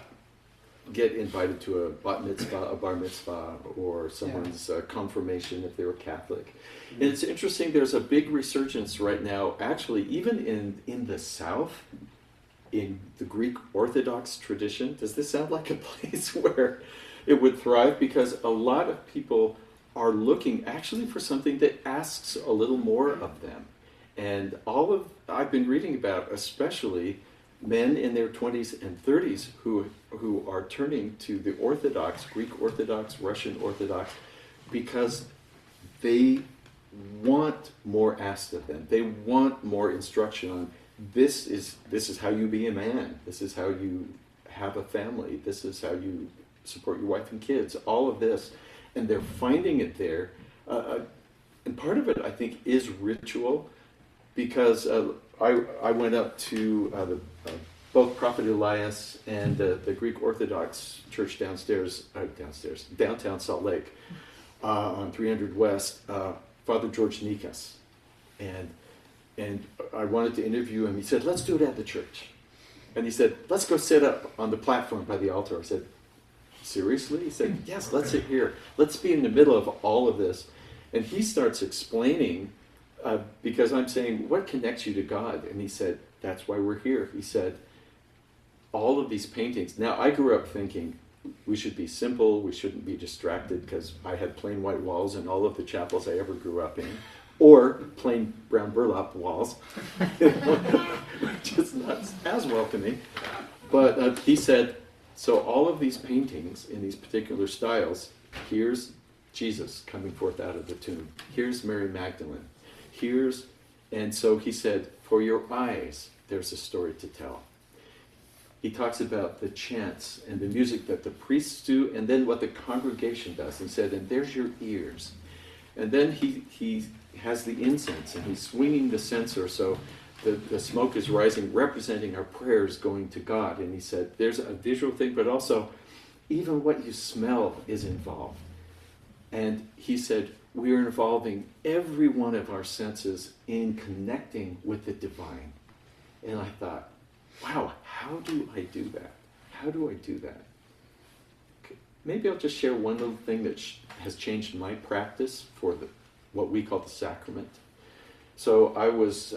get invited to a bat mitzvah, a bar mitzvah, or someone's confirmation if they were Catholic. Mm-hmm. And it's interesting, there's a big resurgence right now, actually, even in the South, in the Greek Orthodox tradition. Does this sound like a place where it would thrive? Because a lot of people are looking actually for something that asks a little more of them. And I've been reading about, especially men in their 20s and 30s who are turning to the Orthodox, Greek Orthodox, Russian Orthodox, because they want more asked of them. They want more instruction on this is how you be a man. This is how you have a family. This is how you support your wife and kids. All of this, and they're finding it there. And part of it, I think, is ritual, because I went up to both Prophet Elias and the Greek Orthodox Church downtown Salt Lake, on 300 West, Father George Nikas. And I wanted to interview him. He said, let's do it at the church. And he said, let's go sit up on the platform by the altar. I said, seriously? He said, yes, let's sit here. Let's be in the middle of all of this. And he starts explaining, because I'm saying, what connects you to God? And he said, that's why we're here. He said, all of these paintings. Now, I grew up thinking we should be simple, we shouldn't be distracted, because I had plain white walls in all of the chapels I ever grew up in, or plain brown burlap walls, which is not as welcoming. But he said, so all of these paintings in these particular styles, here's Jesus coming forth out of the tomb. Here's Mary Magdalene. And so he said, for your eyes, there's a story to tell. He talks about the chants and the music that the priests do, and then what the congregation does. He said, and there's your ears. And then he has the incense, and he's swinging the censer, so the smoke is rising, representing our prayers going to God. And he said, there's a visual thing, but also even what you smell is involved. And he said, we are involving every one of our senses in connecting with the divine. And I thought, wow, how do I do that? How do I do that? Maybe I'll just share one little thing that has changed my practice for what we call the sacrament. So I was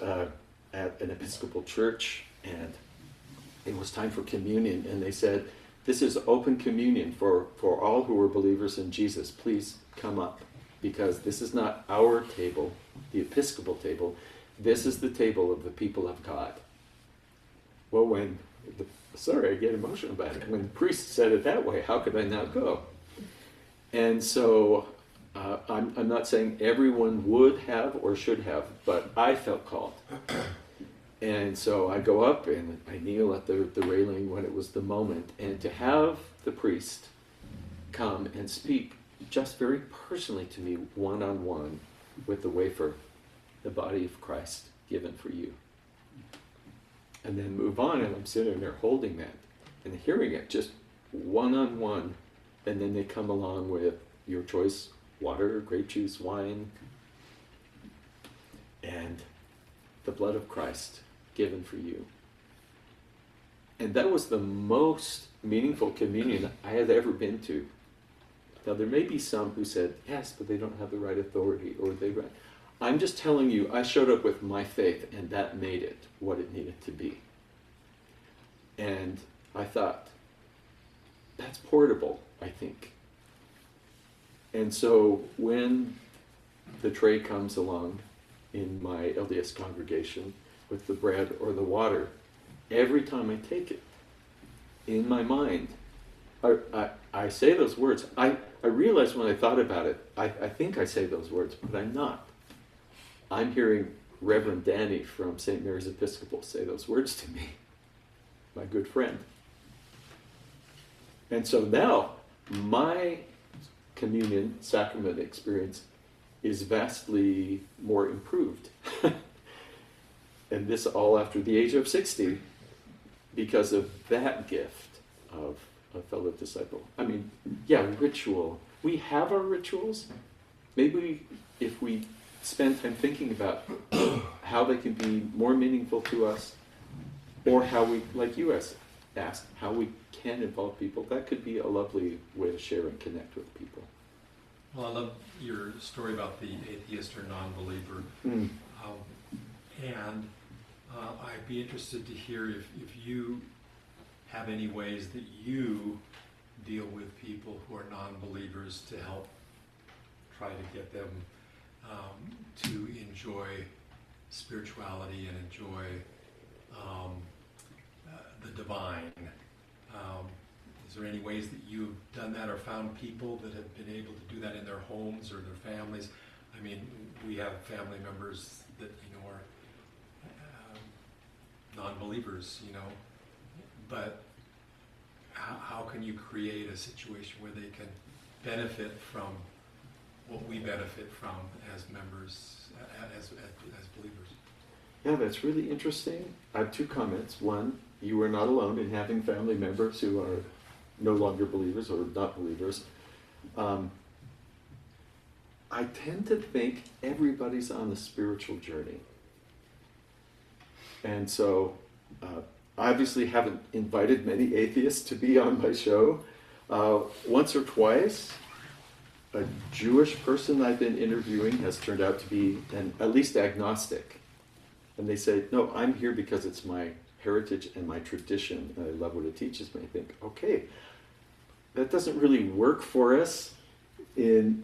at an Episcopal church, and it was time for communion, and they said, this is open communion for all who are believers in Jesus. Please come up, because this is not our table, the Episcopal table. this is the table of the people of God. Well, sorry, I get emotional about it. When the priest said it that way, how could I not go? And so I'm not saying everyone would have or should have, but I felt called. And so I go up and I kneel at the railing when it was the moment. And to have the priest come and speak just very personally to me, one-on-one, with the wafer, the body of Christ given for you. And then move on, and I'm sitting there holding that and hearing it just one-on-one. And then they come along with your choice, water, grape juice, wine, and the blood of Christ given for you. And that was the most meaningful communion I had ever been to. Now, there may be some who said, yes, but they don't have the right authority, or I'm just telling you, I showed up with my faith, and that made it what it needed to be. And I thought, that's portable, I think. And so when the tray comes along in my LDS congregation with the bread or the water, every time I take it, in my mind, I say those words. I realized when I thought about it, I think I say those words, but I'm not. I'm hearing Reverend Danny from St. Mary's Episcopal say those words to me, my good friend. And so now, my communion sacrament experience is vastly more improved. And this all after the age of 60, because of that gift of a fellow disciple. I mean, yeah, ritual. We have our rituals. Maybe if we spend time thinking about how they can be more meaningful to us, or how we, like you asked, how we can involve people, that could be a lovely way to share and connect with people. Well, I love your story about the atheist or non-believer. And I'd be interested to hear if you have any ways that you deal with people who are non-believers to help try to get them to enjoy spirituality and enjoy the divine. Is there any ways that you've done that or found people that have been able to do that in their homes or their families? I mean, we have family members that, are non-believers, but how can you create a situation where they can benefit from what we benefit from as members, as believers? Yeah, that's really interesting. I have two comments. One, you are not alone in having family members who are no longer believers or not believers. I tend to think everybody's on a spiritual journey. And so, I obviously haven't invited many atheists to be on my show. Once or twice, a Jewish person I've been interviewing has turned out to be at least agnostic. And they say, no, I'm here because it's my heritage and my tradition, and I love what it teaches me. I think, okay, that doesn't really work for us in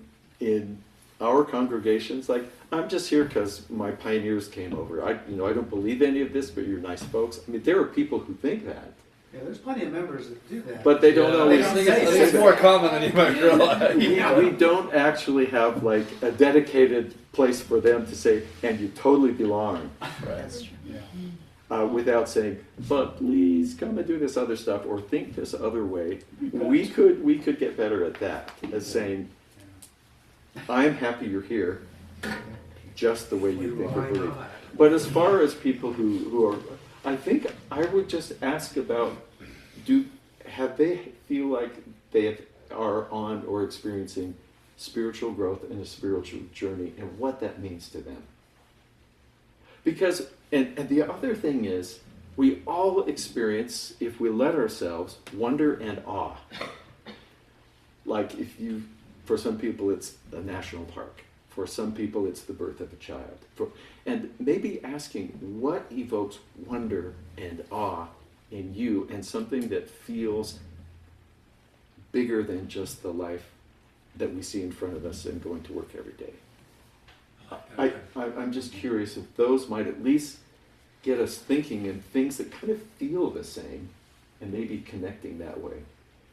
our congregations. Like, I'm just here because my pioneers came over. I don't believe any of this, but you're nice folks. I mean, there are people who think that. Yeah, there's plenty of members that do that. But they don't always. I think it's more common than you might realize. We don't actually have like a dedicated place for them to say, and you totally belong. That's true. Yeah. Without saying, but please come and do this other stuff or think this other way. We could get better at that, as saying, I'm happy you're here, just the way you think or believe. But as far as people who are, I think I would just ask about, have they feel like they are on or experiencing spiritual growth and a spiritual journey and what that means to them. Because, and the other thing is, we all experience, if we let ourselves, wonder and awe. Like for some people it's a national park. For some people it's the birth of a child. And maybe asking what evokes wonder and awe in you and something that feels bigger than just the life that we see in front of us and going to work every day. I'm just curious if those might at least get us thinking in things that kind of feel the same and maybe connecting that way.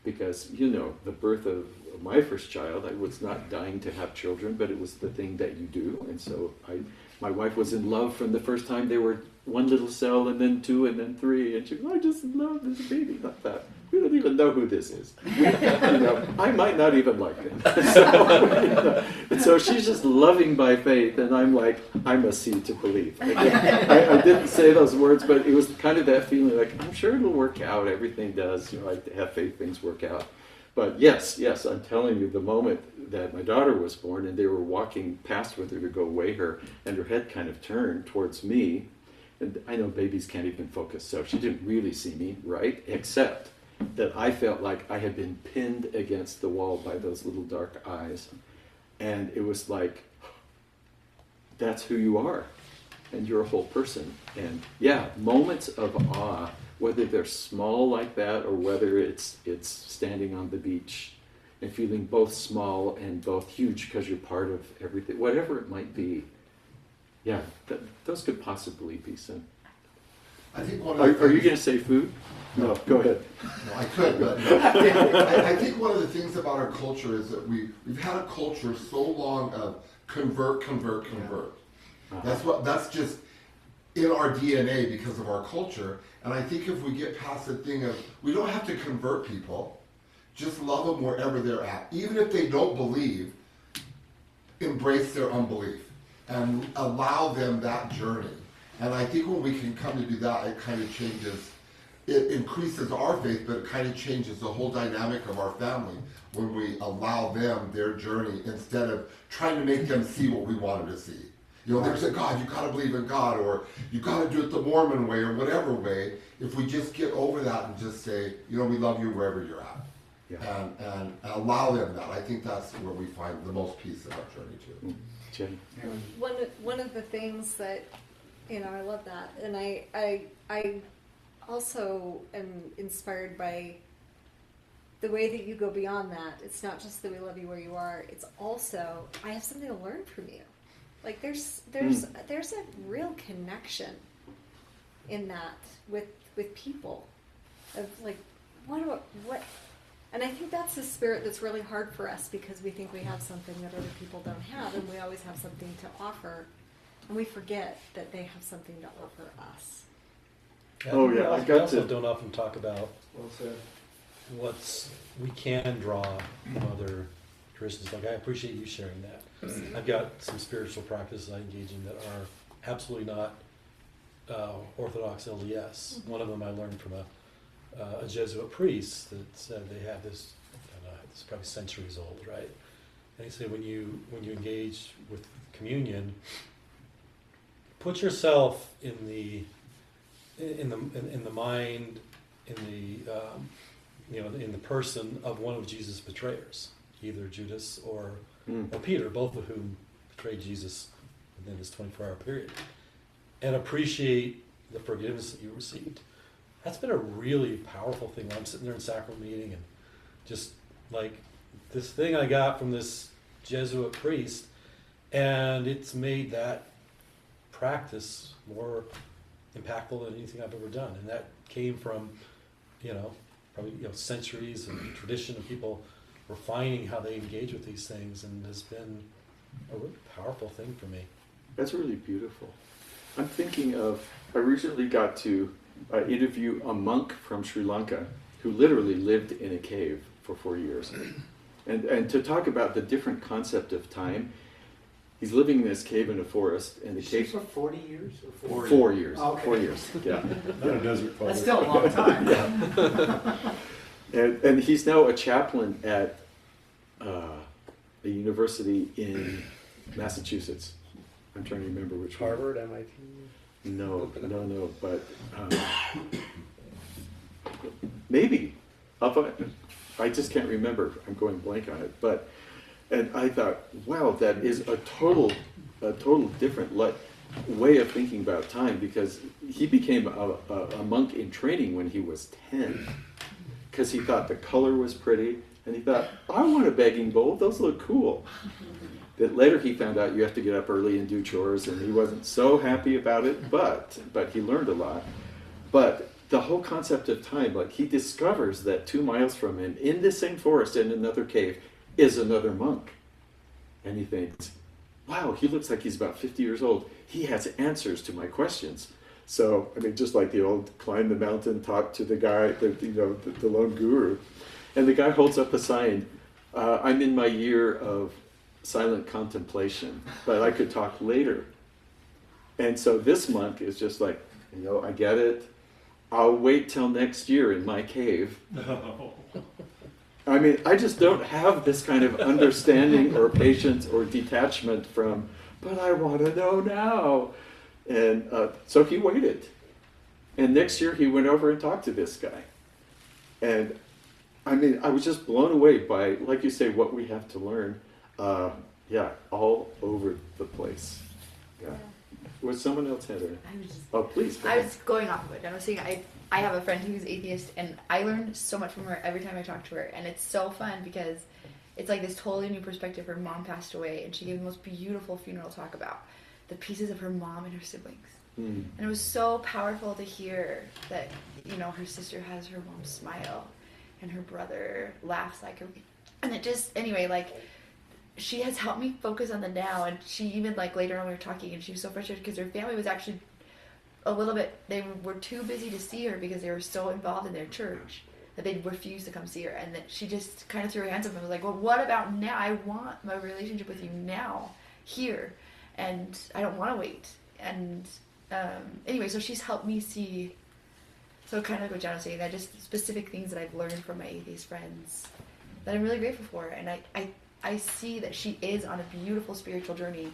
Because, the birth of my first child, I was not dying to have children, but it was the thing that you do. And so my wife was in love from the first time they were one little cell, and then two, and then three. And she goes, I just love this baby. Not that. We don't even know who this is. I might not even like them. And so she's just loving by faith, and I'm like, I must see to believe. I didn't say those words, but it was kind of that feeling like, I'm sure it'll work out. Everything does. I have faith things work out. But yes, I'm telling you, the moment that my daughter was born and they were walking past with her to go weigh her, and her head kind of turned towards me, and I know babies can't even focus, so she didn't really see me, right? Except that I felt like I had been pinned against the wall by those little dark eyes. And it was like, that's who you are. And you're a whole person. And yeah, moments of awe, whether they're small like that or whether it's standing on the beach and feeling both small and both huge because you're part of everything, whatever it might be. Yeah, those could possibly be some. I think one Are of the you going to say food? No, go ahead. No, I could, but no. I think one of the things about our culture is that we've had a culture so long of convert. That's just in our DNA because of our culture. And I think if we get past the thing of, we don't have to convert people, just love them wherever they're at. Even if they don't believe, embrace their unbelief and allow them that journey. And I think when we can come to do that, it kind of changes. It increases our faith, but it kind of changes the whole dynamic of our family when we allow them their journey instead of trying to make them see what we want them to see. There's a God, you got to believe in God, or you got to do it the Mormon way, or whatever way. If we just get over that and just say, we love you wherever you're at, and allow them that, I think that's where we find the most peace in our journey too. Jenny? One of the things that, I love that, and I also am inspired by the way that you go beyond that. It's not just that we love you where you are, it's also, I have something to learn from you. Like there's a real connection in that with people of like, what, and I think that's the spirit that's really hard for us because we think we have something that other people don't have, and we always have something to offer, and we forget that they have something to offer us. Oh yeah, I got also to. don't often talk about Well said. what's we can draw from other traditions. Like I appreciate you sharing that. I've got some spiritual practices I engage in that are absolutely not Orthodox LDS. One of them I learned from a Jesuit priest that said they had this. I don't know, it's probably centuries old, right? And he said when you engage with communion, put yourself in the mind, in the person of one of Jesus' betrayers, either Judas or Peter, both of whom betrayed Jesus within this 24-hour period, and appreciate the forgiveness that you received. That's been a really powerful thing. I'm sitting there in sacrament meeting and just like this thing I got from this Jesuit priest, and it's made that practice more impactful than anything I've ever done. And that came from, probably centuries of tradition of people refining how they engage with these things, and has been a really powerful thing for me. That's really beautiful. I'm thinking of, I recently got to interview a monk from Sri Lanka who literally lived in a cave for 4 years. And to talk about the different concept of time. He's living in this cave in a forest, and the cave For 40 years? Or 4 years. Okay. 4 years. Yeah. Not a desert fire. That's still a long time. And he's now a chaplain at a university in Massachusetts. I'm trying to remember which one. Harvard, MIT. No, but maybe. I just can't remember. I'm going blank on it. And I thought, wow, that is a total different way of thinking about time, because he became a monk in training when he was 10, because he thought the color was pretty, and he thought, I want a begging bowl. Those look cool. that later he found out you have to get up early and do chores, and he wasn't so happy about it, but he learned a lot. But the whole concept of time, like he discovers that 2 miles from him, in the same forest in another cave, is another monk. And he thinks, wow, he looks like he's about 50 years old. He has answers to my questions. So, I mean, just like the old climb the mountain, talk to the guy, the lone guru. And the guy holds up a sign, I'm in my year of silent contemplation, but I could talk later. And so this monk is just like, I get it. I'll wait till next year in my cave. I mean, I just don't have this kind of understanding or patience or detachment from, but I want to know now. And so he waited. And next year he went over and talked to this guy. And I mean, I was just blown away by, like you say, what we have to learn. All over the place. Yeah. Was someone else had a... Oh, please. I was going off of it. I was saying I have a friend who's atheist, and I learned so much from her every time I talk to her. And it's so fun because it's like this totally new perspective. Her mom passed away, and she gave the most beautiful funeral talk about the pieces of her mom and her siblings. And it was so powerful to hear that, her sister has her mom's smile, and her brother laughs like her. And it just, anyway, like... she has helped me focus on the now, and she even, like, later on we were talking, and she was so frustrated because her family was actually a little bit, they were too busy to see her because they were so involved in their church that they refused to come see her, and that she just kind of threw her hands up and was like, well, what about now? I want my relationship with you now, here, and I don't want to wait. And anyway, so she's helped me see, so kind of like what John was saying, that just specific things that I've learned from my atheist friends that I'm really grateful for, and I see that she is on a beautiful spiritual journey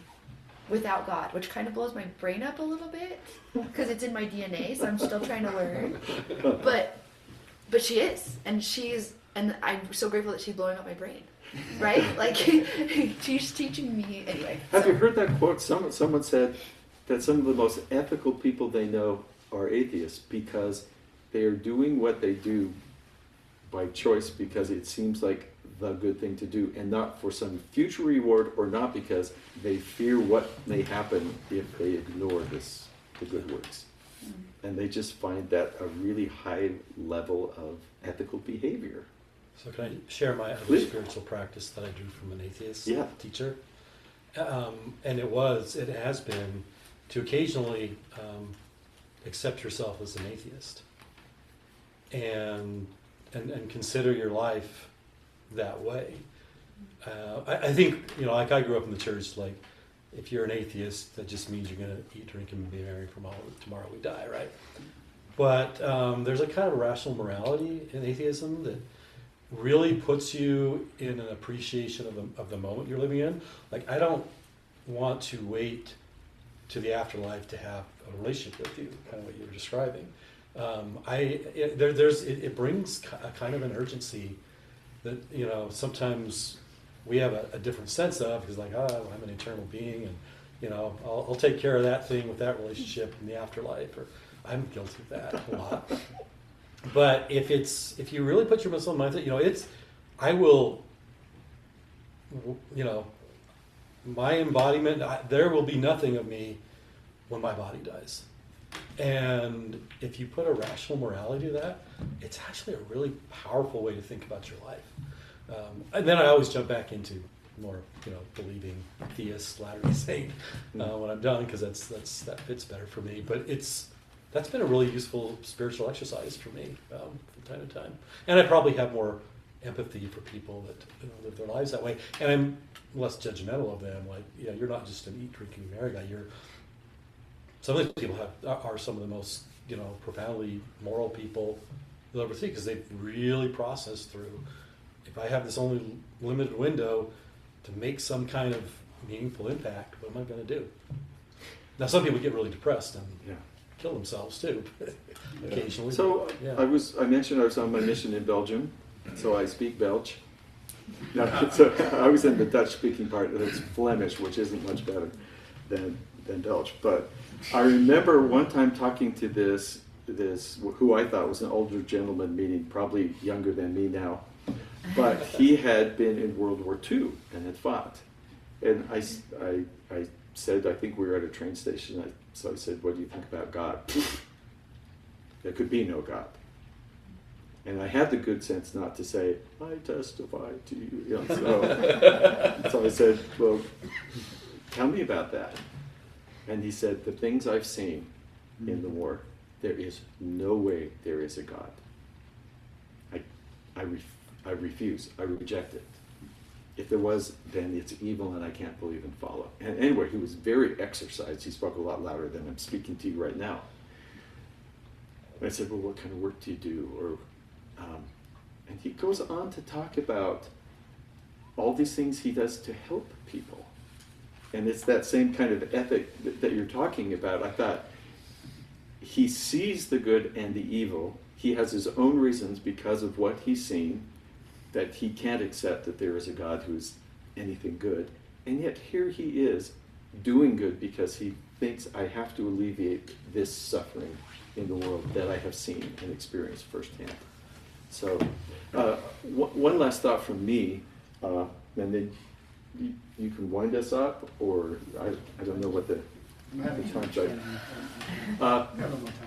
without God, which kind of blows my brain up a little bit because it's in my DNA, so I'm still trying to learn. But she is, and I'm so grateful that she's blowing up my brain, right? Like she's teaching me anyway. Have you heard that quote? Someone said that some of the most ethical people they know are atheists because they are doing what they do by choice because it seems like the good thing to do, and not for some future reward, or not because they fear what may happen if they ignore the good works. And they just find that a really high level of ethical behavior. So can I share my other spiritual practice that I drew from an atheist teacher? And it has been to occasionally accept yourself as an atheist and consider your life that way. I think, like I grew up in the church, like if you're an atheist, that just means you're going to eat, drink, and be merry from tomorrow we die, right? But there's a kind of rational morality in atheism that really puts you in an appreciation of the moment you're living in. Like, I don't want to wait to the afterlife to have a relationship with you, kind of what you were describing. It brings a kind of an urgency that sometimes we have a different sense of, because like, I'm an eternal being, and I'll take care of that thing with that relationship in the afterlife, or I'm guilty of that a lot. But if you really put your Muslim mindset, I will, my embodiment, there will be nothing of me when my body dies. And if you put a rational morality to that, it's actually a really powerful way to think about your life. And then I always jump back into more, believing theist, Latter-day Saint when I'm done, because that fits better for me. But that's been a really useful spiritual exercise for me from time to time. And I probably have more empathy for people that live their lives that way. And I'm less judgmental of them. Like, you're not just an eat, drink, and be merry guy. Some of these people are some of the most, profoundly moral people you'll ever see, because they've really processed through, if I have this only limited window to make some kind of meaningful impact, what am I going to do? Now, some people get really depressed and kill themselves too, occasionally. So I mentioned I was on my mission in Belgium, so I speak Belgian. No, so I was in the Dutch-speaking part, and it's Flemish, which isn't much better than Dutch. But I remember one time talking to this who I thought was an older gentleman, meaning probably younger than me now, but he had been in World War II and had fought. And I said, I think we were at a train station. So I said, what do you think about God? There could be no God. And I had the good sense not to say, I testify to you. You know, so I said, well, tell me about that. And he said, the things I've seen in the war, there is no way there is a God. I refuse. I reject it. If there was, then it's evil and I can't believe and follow. And anyway, he was very exercised. He spoke a lot louder than I'm speaking to you right now. And I said, well, what kind of work do you do? And he goes on to talk about all these things he does to help people. And it's that same kind of ethic that you're talking about. I thought, he sees the good and the evil. He has his own reasons because of what he's seen, that he can't accept that there is a God who is anything good. And yet here he is doing good because he thinks, I have to alleviate this suffering in the world that I have seen and experienced firsthand. So one last thought from me, and then you can wind us up, or I don't know what the time's like.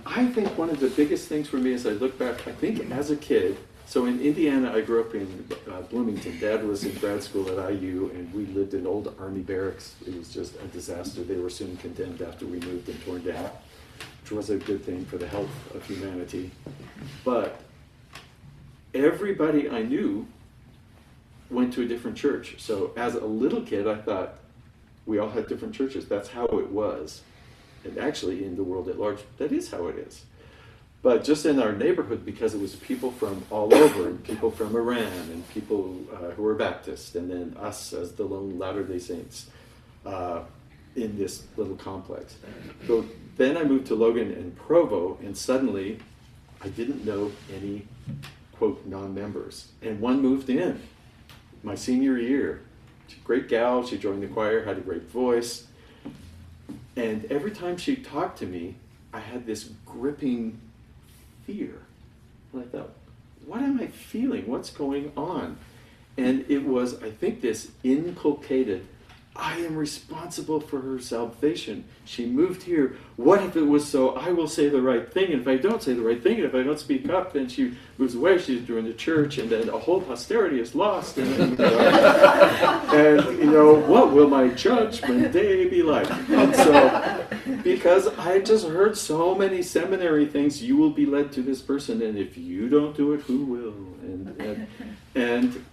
I think one of the biggest things for me as I look back, I think as a kid, so in Indiana, I grew up in Bloomington. Dad was in grad school at IU, and we lived in old Army barracks. It was just a disaster. They were soon condemned after we moved and torn down, which was a good thing for the health of humanity. But everybody I knew went to a different church. So as a little kid, I thought we all had different churches. That's how it was. And actually, in the world at large, that is how it is. But just in our neighborhood, because it was people from all over, and people from Iran, and people who were Baptist, and then us as the lone Latter-day Saints in this little complex. So then I moved to Logan and Provo, and suddenly I didn't know any, quote, non-members. And one moved in my senior year. She's a great gal, she joined the choir, had a great voice. And every time she talked to me, I had this gripping fear. And I thought, what am I feeling? What's going on? And it was, I think, this inculcated, I am responsible for her salvation. She moved here. What if it was so I will say the right thing, and if I don't say the right thing, and if I don't speak up, then she moves away, she's doing the church, and then a whole posterity is lost. And what will my judgment day be like? And so, because I just heard so many seminary things, you will be led to this person, and if you don't do it, who will? And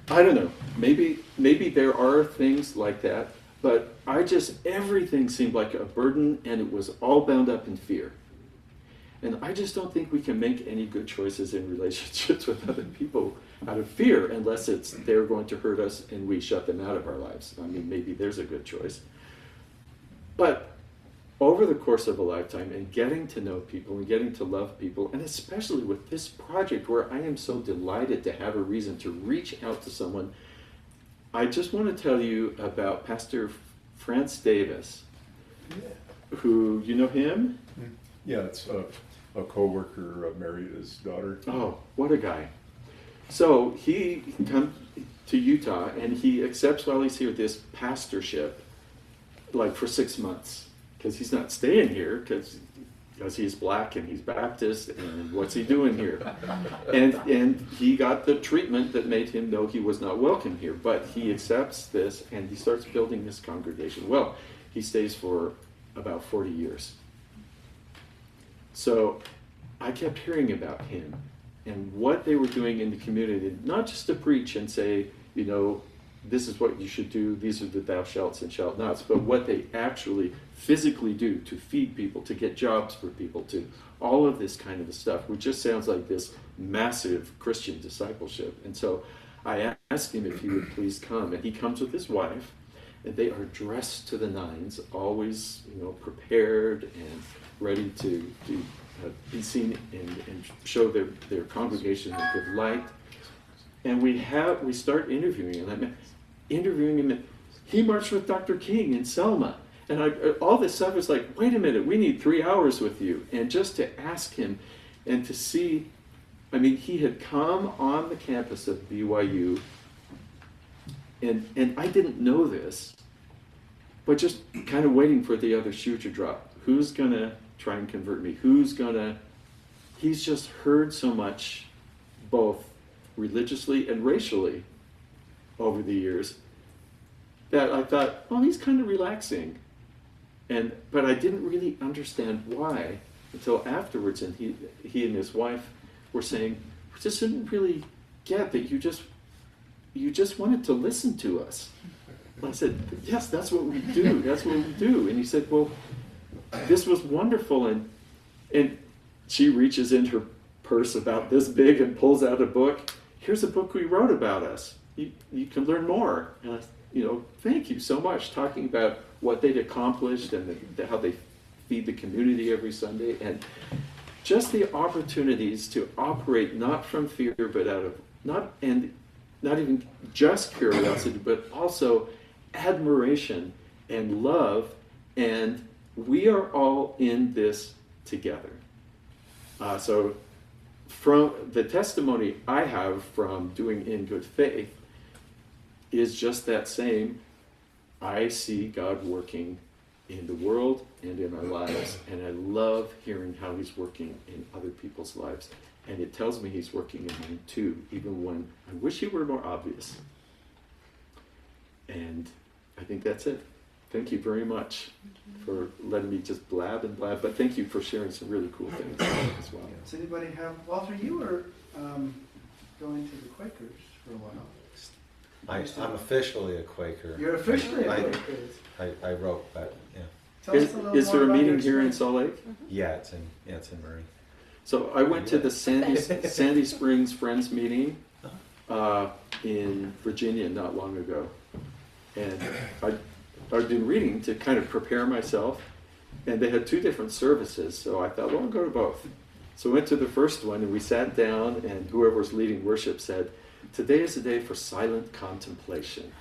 I don't know, maybe there are things like that, but everything seemed like a burden, and it was all bound up in fear. And I just don't think we can make any good choices in relationships with other people out of fear, unless it's they're going to hurt us and we shut them out of our lives. I mean, maybe there's a good choice. But over the course of a lifetime, and getting to know people and getting to love people, and especially with this project where I am so delighted to have a reason to reach out to someone, I just want to tell you about Pastor France Davis, who, you know him? Yeah, it's a co-worker married his daughter. Oh, what a guy. So he comes to Utah, and he accepts while he's here this pastorship, like for 6 months. Because he's not staying here, because he's black and he's Baptist, and what's he doing here? And he got the treatment that made him know he was not welcome here. But he accepts this, and he starts building this congregation. Well, he stays for about 40 years. So I kept hearing about him and what they were doing in the community, not just to preach and say, this is what you should do, these are the thou shalts and shalt nots, but what they actually physically do to feed people, to get jobs for people, to all of this kind of stuff, which just sounds like this massive Christian discipleship. And so I asked him if he would please come, and he comes with his wife, and they are dressed to the nines, always prepared and ready to be seen and show their congregation a good light. And we start interviewing him. I'm interviewing him. He marched with Dr. King in Selma. And all this stuff is like, wait a minute, we need 3 hours with you. And just to ask him and to see, he had come on the campus of BYU, and I didn't know this, but just kind of waiting for the other shoe to drop. Who's going to try and convert me? He's just heard so much, both religiously and racially, over the years, that I thought, oh, he's kind of relaxing. But I didn't really understand why until afterwards, and he and his wife were saying, we just didn't really get that you just wanted to listen to us. And I said, yes, that's what we do. That's what we do. And he said, well, this was wonderful. And she reaches in her purse about this big and pulls out a book. Here's a book we wrote about us. You can learn more. And I, thank you so much, talking about what they'd accomplished and how they feed the community every Sunday, and just the opportunities to operate not from fear, but out of not even just curiosity, but also admiration and love, and we are all in this together. So from the testimony I have from doing in good faith is just that same, I see God working in the world and in our lives, and I love hearing how he's working in other people's lives. And it tells me he's working in mine too, even when I wish he were more obvious. And I think that's it. Thank you very much for letting me just blab and blab, but thank you for sharing some really cool things as well. Does anybody have, Walter, you were going to the Quakers for a while. I'm officially a Quaker. You're officially a I- Quaker. I wrote, but yeah. Tell us a little Is more there a about meeting your here in experience. Salt Lake? Yeah, it's in Murray. So I went to the Sandy Springs Friends meeting in Virginia not long ago. And I'd been reading to kind of prepare myself, and they had two different services, so I thought, well, I'll go to both. So I went to the first one, and we sat down, and whoever was leading worship said, today is a day for silent contemplation.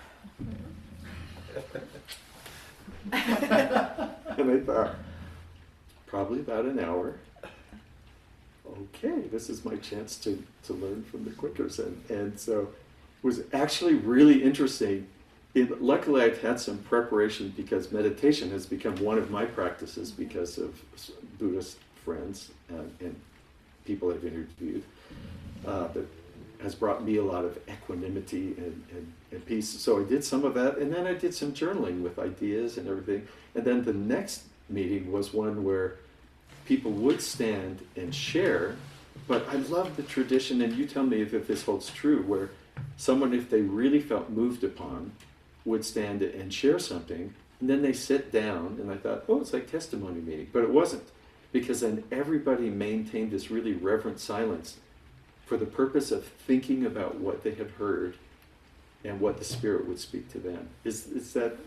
And I thought, probably about an hour. Okay, this is my chance to learn from the Quakers. And so it was actually really interesting. Luckily, I've had some preparation because meditation has become one of my practices because of Buddhist friends and people I've interviewed. That has brought me a lot of equanimity and peace. So I did some of that, and then I did some journaling with ideas and everything. And then the next meeting was one where people would stand and share, but I love the tradition, and you tell me if this holds true, where someone, if they really felt moved upon, would stand and share something, and then they sit down, and I thought, oh, it's like testimony meeting, but it wasn't, because then everybody maintained this really reverent silence for the purpose of thinking about what they had heard and what the Spirit would speak to them. Is that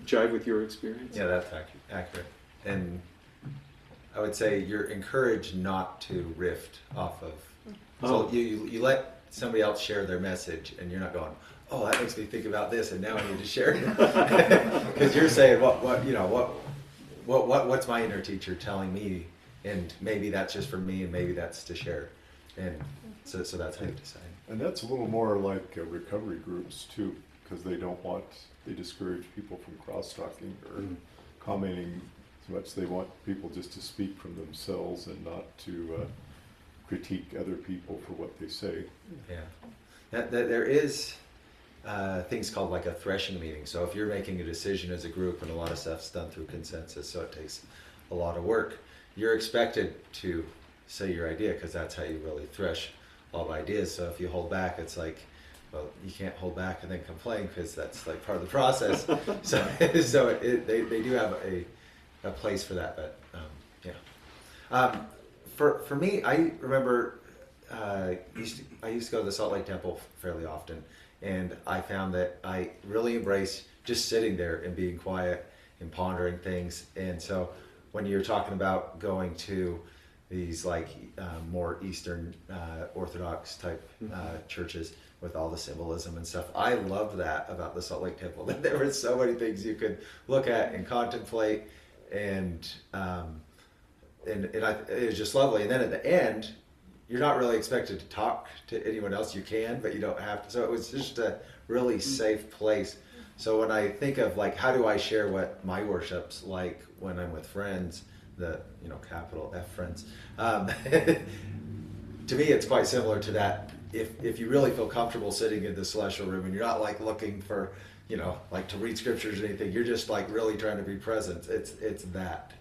jive with your experience? Yeah, that's accurate. And I would say you're encouraged not to riff off of. So you let somebody else share their message, and you're not going, oh, that makes me think about this, and now I need to share it. Because you're saying, what's my inner teacher telling me, and maybe that's just for me, and maybe that's to share. And so that's how you decide. And that's a little more like recovery groups too, because they discourage people from cross-talking or commenting as much. They want people just to speak from themselves and not to critique other people for what they say. Yeah. There is things called like a threshing meeting. So if you're making a decision as a group, and a lot of stuff's done through consensus, so it takes a lot of work, you're expected to say your idea, because that's how you really thresh all the ideas. So if you hold back, it's like, well, you can't hold back and then complain, because that's like part of the process. So they do have a place for that. But for me, I remember I used to go to the Salt Lake Temple fairly often, and I found that I really embrace just sitting there and being quiet and pondering things. And so when you're talking about going to these like more Eastern Orthodox type churches with all the symbolism and stuff, I loved that about the Salt Lake Temple. That there were so many things you could look at and contemplate, and it was just lovely. And then at the end, you're not really expected to talk to anyone else. You can, but you don't have to. So it was just a really safe place. So when I think of like, how do I share what my worship's like when I'm with friends, capital F friends, to me it's quite similar to that. If you really feel comfortable sitting in the celestial room and you're not like looking for, like to read scriptures or anything, you're just like really trying to be present. It's that.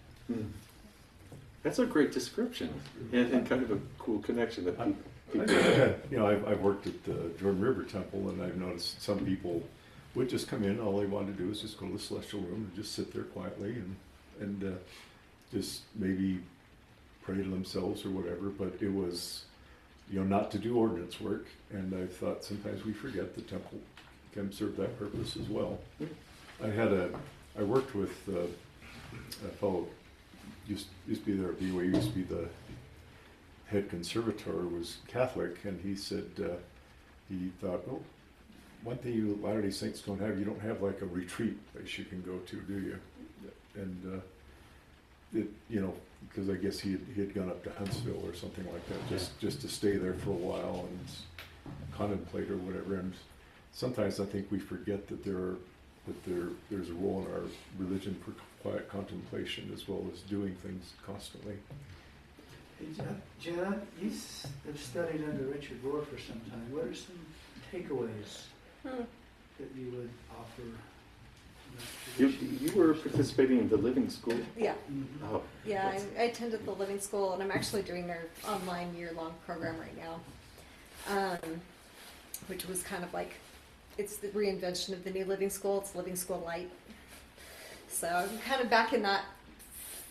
That's a great description and kind of a cool connection that people I've worked at the Jordan River Temple, and I've noticed some people would just come in. All they wanted to do is just go to the celestial room and just sit there quietly and just maybe pray to themselves or whatever. But it was, not to do ordinance work. And I thought sometimes we forget the temple can serve that purpose as well. I worked with a fellow used to be there at BYU, used to be the head conservator, was Catholic, and he said he thought, one thing you Latter-day Saints don't have, you don't have like a retreat place you can go to, do you? And because I guess he had gone up to Huntsville or something like that, just to stay there for a while and contemplate or whatever. And sometimes I think we forget that there's a role in our religion for quiet contemplation as well as doing things constantly. Hey, Jenna, you have studied under Richard Rohr for some time. What are some takeaways that you would offer? You were participating in the Living School? Yeah. Mm-hmm. Oh, Yeah, I attended the Living School, and I'm actually doing their online year-long program right now, which was kind of like, it's the reinvention of the new Living School. It's Living School Light. So I'm kind of back in that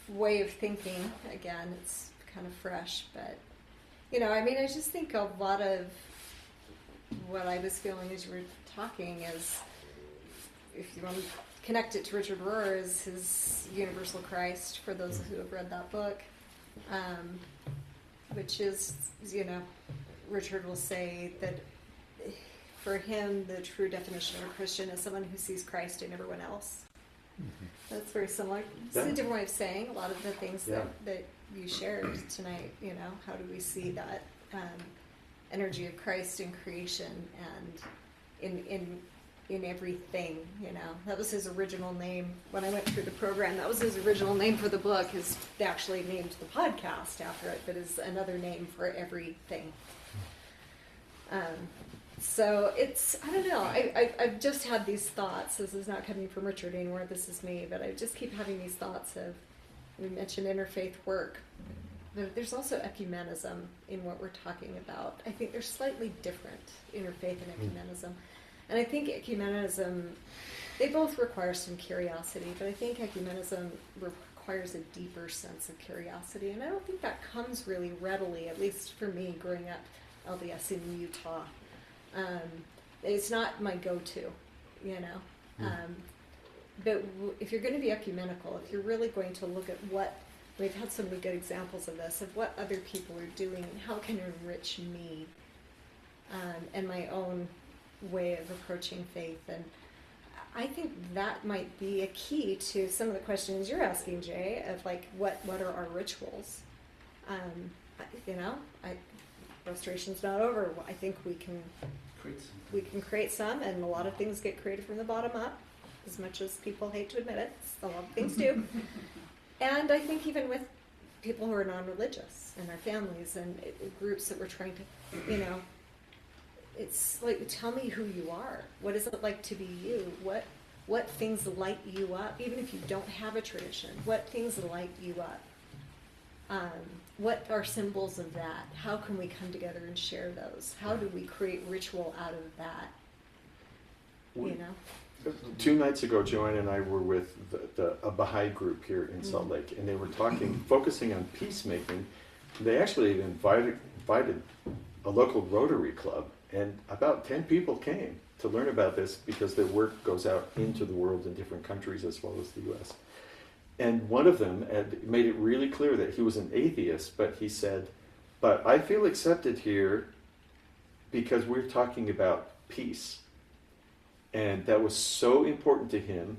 way of thinking again. It's kind of fresh, but I just think a lot of what I was feeling as you were talking is, if you want to connect it to Richard Rohr, is his Universal Christ, for those who have read that book, which is, Richard will say that for him, the true definition of a Christian is someone who sees Christ in everyone else. That's very similar. It's a different way of saying a lot of the things that you shared tonight. How do we see that energy of Christ in creation and in everything? That was his original name when I went through the program. That was his original name for the book. They actually named the podcast after it, but is another name for everything. So it's, I don't know, I've just had these thoughts. This is not coming from Richard anymore, this is me, but I just keep having these thoughts of, we mentioned interfaith work, but there's also ecumenism in what we're talking about. I think they're slightly different, interfaith and ecumenism. And I think ecumenism, they both require some curiosity, but I think ecumenism requires a deeper sense of curiosity. And I don't think that comes really readily, at least for me growing up LDS in Utah. It's not my go-to, but if you're going to be ecumenical, if you're really going to look at what, we've had so many good examples of this, of what other people are doing and how it can enrich me and my own way of approaching faith. And I think that might be a key to some of the questions you're asking, Jay, of like, what are our rituals? Restoration's not over. I think we can create some, and a lot of things get created from the bottom up, as much as people hate to admit it. A lot of things do. And I think even with people who are non-religious and our families and groups that we're trying to, it's like, tell me who you are. What is it like to be you? What things light you up, even if you don't have a tradition? What things light you up? What are symbols of that? How can we come together and share those? How do we create ritual out of that? 2 nights ago, Joanne and I were with a Baha'i group here in Salt Lake, and they were focusing on peacemaking. They actually invited a local Rotary Club, and about 10 people came to learn about this because their work goes out into the world in different countries as well as the U.S. And one of them had made it really clear that he was an atheist, but he said, but I feel accepted here because we're talking about peace. And that was so important to him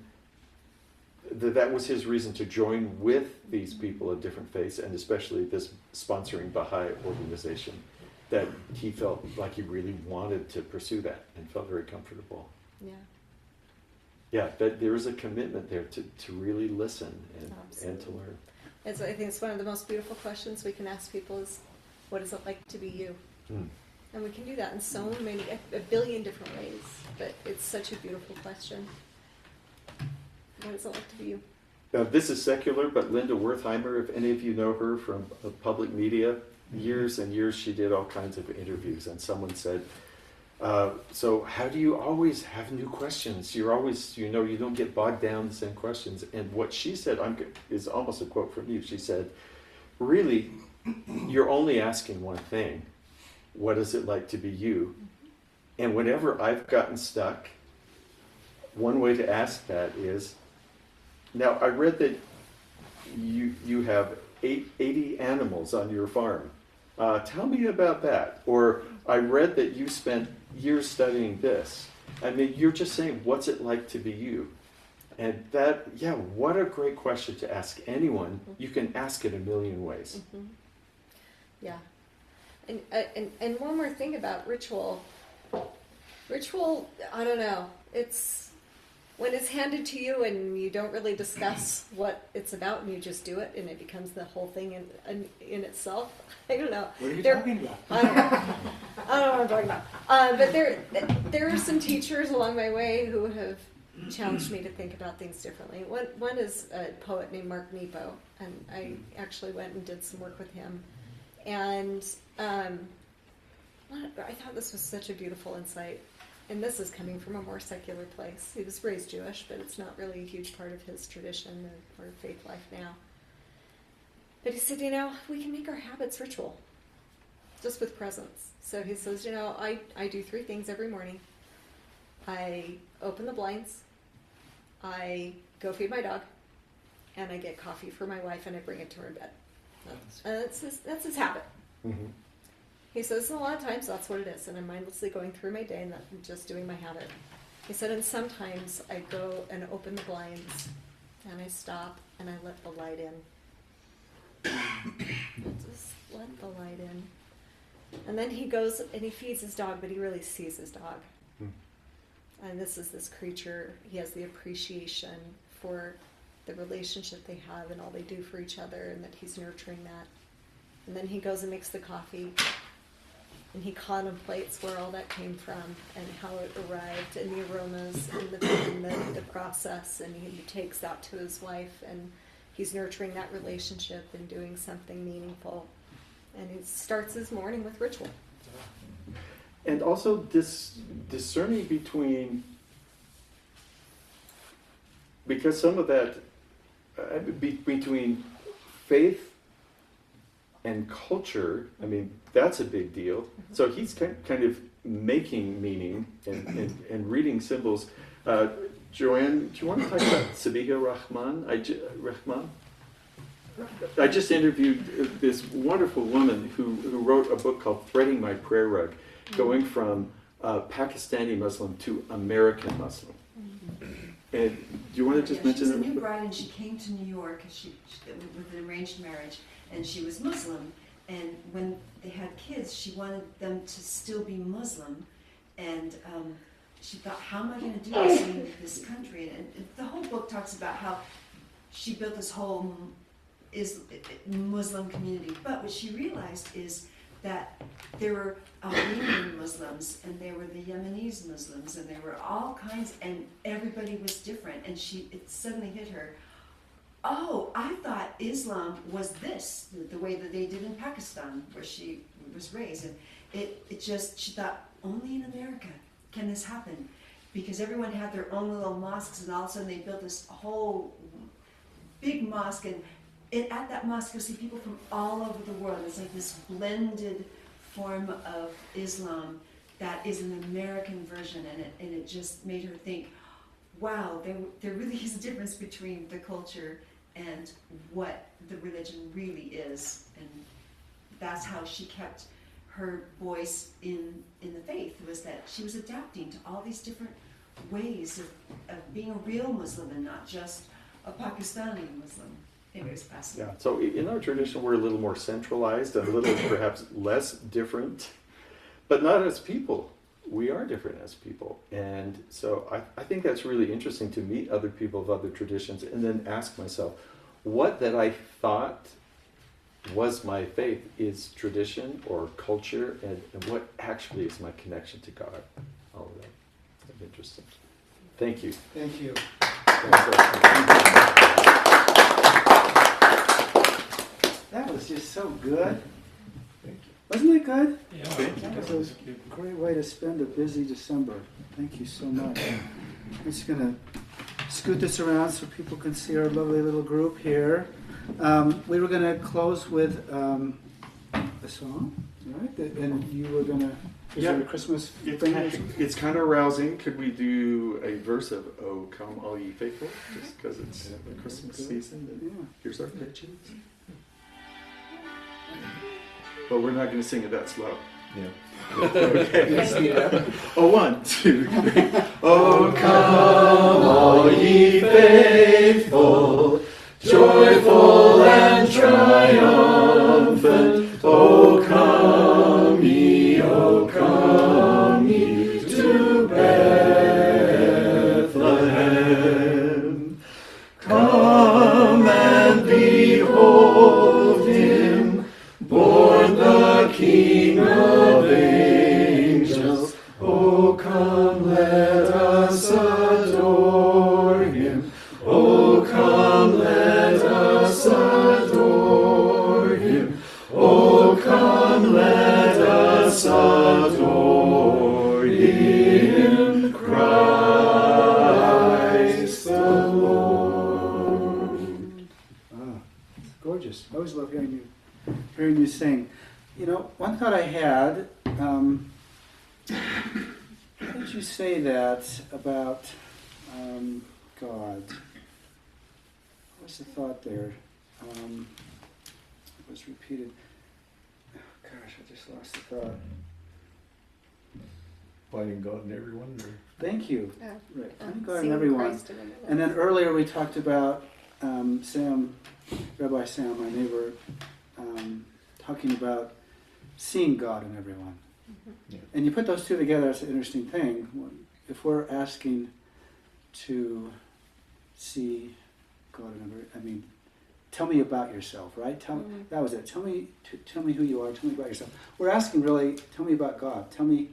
that was his reason to join with these people of different faiths, and especially this sponsoring Baha'i organization, that he felt like he really wanted to pursue that and felt very comfortable. Yeah. yeah, that there is a commitment there to really listen and Absolutely. to learn. I think it's one of the most beautiful questions we can ask people is, what is it like to be you? Mm. And we can do that in so many, a billion different ways, but it's such a beautiful question. What is it like to be you? Now, this is secular, but Linda Wertheimer, if any of you know her from public media, years and years she did all kinds of interviews, and someone said, so how do you always have new questions? You're always, you don't get bogged down in the same questions. And what she said is almost a quote from you. She said, really, you're only asking one thing. What is it like to be you? And whenever I've gotten stuck, one way to ask that is, now I read that you have 80 animals on your farm. Tell me about that. Or I read that you spent years studying this. I mean, you're just saying, what's it like to be you? And that, yeah, what a great question to ask anyone. You can ask it a million ways. Mm-hmm. Yeah. And one more thing about ritual. Ritual, I don't know, it's when it's handed to you and you don't really discuss what it's about and you just do it and it becomes the whole thing in itself. I don't know. What are you talking about? I don't know what I'm talking about. But there are some teachers along my way who have challenged me to think about things differently. One is a poet named Mark Nepo, and I actually went and did some work with him. And I thought this was such a beautiful insight. And this is coming from a more secular place. He was raised Jewish, but it's not really a huge part of his tradition or faith life now. But he said, we can make our habits ritual, just with presence. So he says, I do 3 things every morning. I open the blinds, I go feed my dog, and I get coffee for my wife and I bring it to her in bed. That's his habit. Mm-hmm. He says, a lot of times that's what it is, and I'm mindlessly going through my day and I'm just doing my habit. He said, and sometimes I go and open the blinds and I stop and I let the light in. I just let the light in. And then he goes and he feeds his dog, but he really sees his dog. And this is this creature, he has the appreciation for the relationship they have and all they do for each other and that he's nurturing that. And then he goes and makes the coffee and he contemplates where all that came from and how it arrived and the aromas and the process, and he takes that to his wife and he's nurturing that relationship and doing something meaningful. And he starts his morning with ritual. And also discerning between, because some of that, between faith and culture, I mean, that's a big deal. Mm-hmm. So he's kind of making meaning and reading symbols. Joanne, do you want to talk about Sabiha Rahman? I just interviewed this wonderful woman who wrote a book called Threading My Prayer Rug, going from Pakistani Muslim to American Muslim. And do you want to just mention She it? was a new bride and she came to New York with an arranged marriage, and she was Muslim. And when they had kids, she wanted them to still be Muslim. And she thought, how am I going to do this in this country? And the whole book talks about how she built this whole Muslim community. But what she realized is that there were Albanian Muslims, and there were the Yemenis Muslims, and there were all kinds, and everybody was different. And it suddenly hit her, oh, I thought Islam was this, the way that they did in Pakistan, where she was raised. And she thought, only in America can this happen. Because everyone had their own little mosques, and all of a sudden they built this whole big mosque, and at that mosque you'll see people from all over the world. It's like this blended form of Islam that is an American version, and it just made her think, wow, there really is a difference between the culture and what the religion really is. And that's how she kept her voice in the faith, was that she was adapting to all these different ways of being a real Muslim and not just a Pakistani Muslim. Anyway, it was fascinating. Yeah, so in our tradition we're a little more centralized and a little perhaps less different, but not as people. we are different as people. And so I think that's really interesting to meet other people of other traditions and then ask myself, what that I thought was my faith is tradition or culture, and what actually is my connection to God. All of that. That's interesting. Thank you. Thank you. That was just so good. Wasn't it good? Yeah. That was a great way to spend a busy December. Thank you so much. I'm just going to scoot this around so people can see our lovely little group here. We were going to close with a song, right? And you were going to, is there a Christmas thing? It's kind of rousing. Could we do a verse of "O Come All Ye Faithful," just because it's the Christmas season? And Yeah. here's our pitches. But we're not going to sing it that slow. Yeah. Okay. Oh, 1, 2, 3. Oh, come all ye faithful, joyful and triumphant. Oh, come ye to Bethlehem. Come and behold him, born the King of angels. Oh, come, let us adore him. Oh, come, let us adore him. Oh, come, let us adore him, Christ the Lord. Ah, it's gorgeous. I always love hearing you sing. You know, one thought I had, how did you say that about God? What was the thought there? It was repeated. Oh, gosh, I just lost the thought. Finding God in everyone. Or? Thank you. Yeah. Right, finding God in Seeing everyone. Christ in everyone. And then earlier we talked about Rabbi Sam, my neighbor, talking about seeing God in everyone. Yeah. And you put those two together, that's an interesting thing. If we're asking to see God in everyone, tell me about yourself, right? That was it. Tell me who you are. Tell me about yourself. We're asking really, tell me about God. Tell me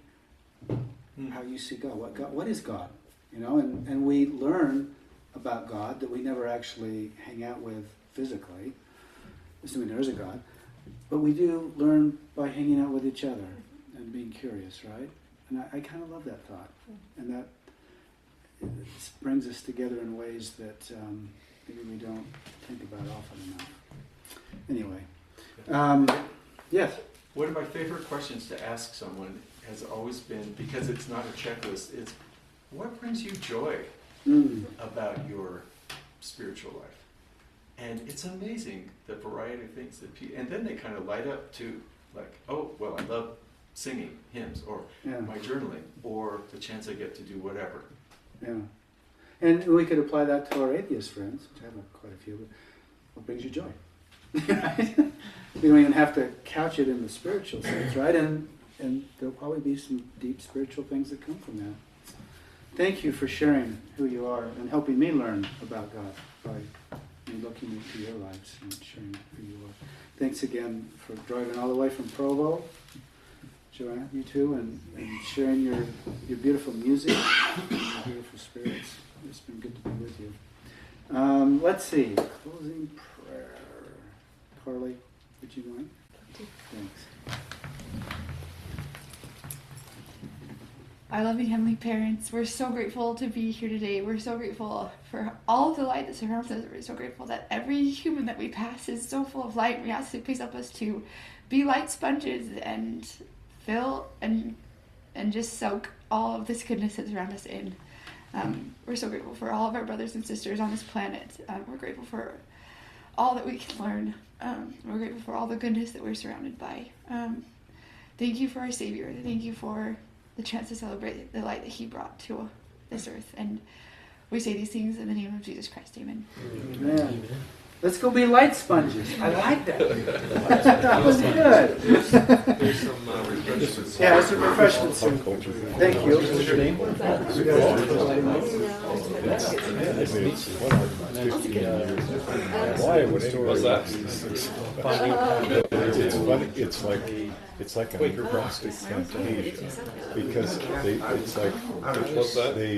how you see God. What is God? You know, and we learn about God that we never actually hang out with physically, assuming there is a God. But we do learn by hanging out with each other and being curious, right? And I kind of love that thought. And that it brings us together in ways that maybe we don't think about often enough. Anyway, yes? One of my favorite questions to ask someone has always been, because it's not a checklist, it's what brings you joy about your spiritual life? And it's amazing the variety of things that people, and then they kind of light up to like, oh, well, I love singing hymns, or my journaling, or the chance I get to do whatever. Yeah. And we could apply that to our atheist friends, which I have quite a few, but what brings you joy? You don't even have to couch it in the spiritual sense, right? And there'll probably be some deep spiritual things that come from that. Thank you for sharing who you are and helping me learn about God by looking into your lives and sharing who you are. Thanks again for driving all the way from Provo, Joanne, you too, and sharing your beautiful music and your beautiful spirits. It's been good to be with you. Let's see. Closing prayer. Carly, would you mind? Thanks. Our loving Heavenly Parents, we're so grateful to be here today. We're so grateful for all of the light that surrounds us. We're so grateful that every human that we pass is so full of light. We ask that please help us to be light sponges and fill and just soak all of this goodness that's around us in. We're so grateful for all of our brothers and sisters on this planet. We're grateful for all that we can learn. We're grateful for all the goodness that we're surrounded by. Thank you for our Savior. Thank you for the chance to celebrate the light that He brought to this earth. And we say these things in the name of Jesus Christ. Amen. Amen. Let's go be light sponges. I like that. That was good. There's some refreshments. Yeah, it's a refreshment soon. Thank you. What's your name? Why would anyone? What's that? It's funny. It's like a microplastic contagion because it's like What's that? they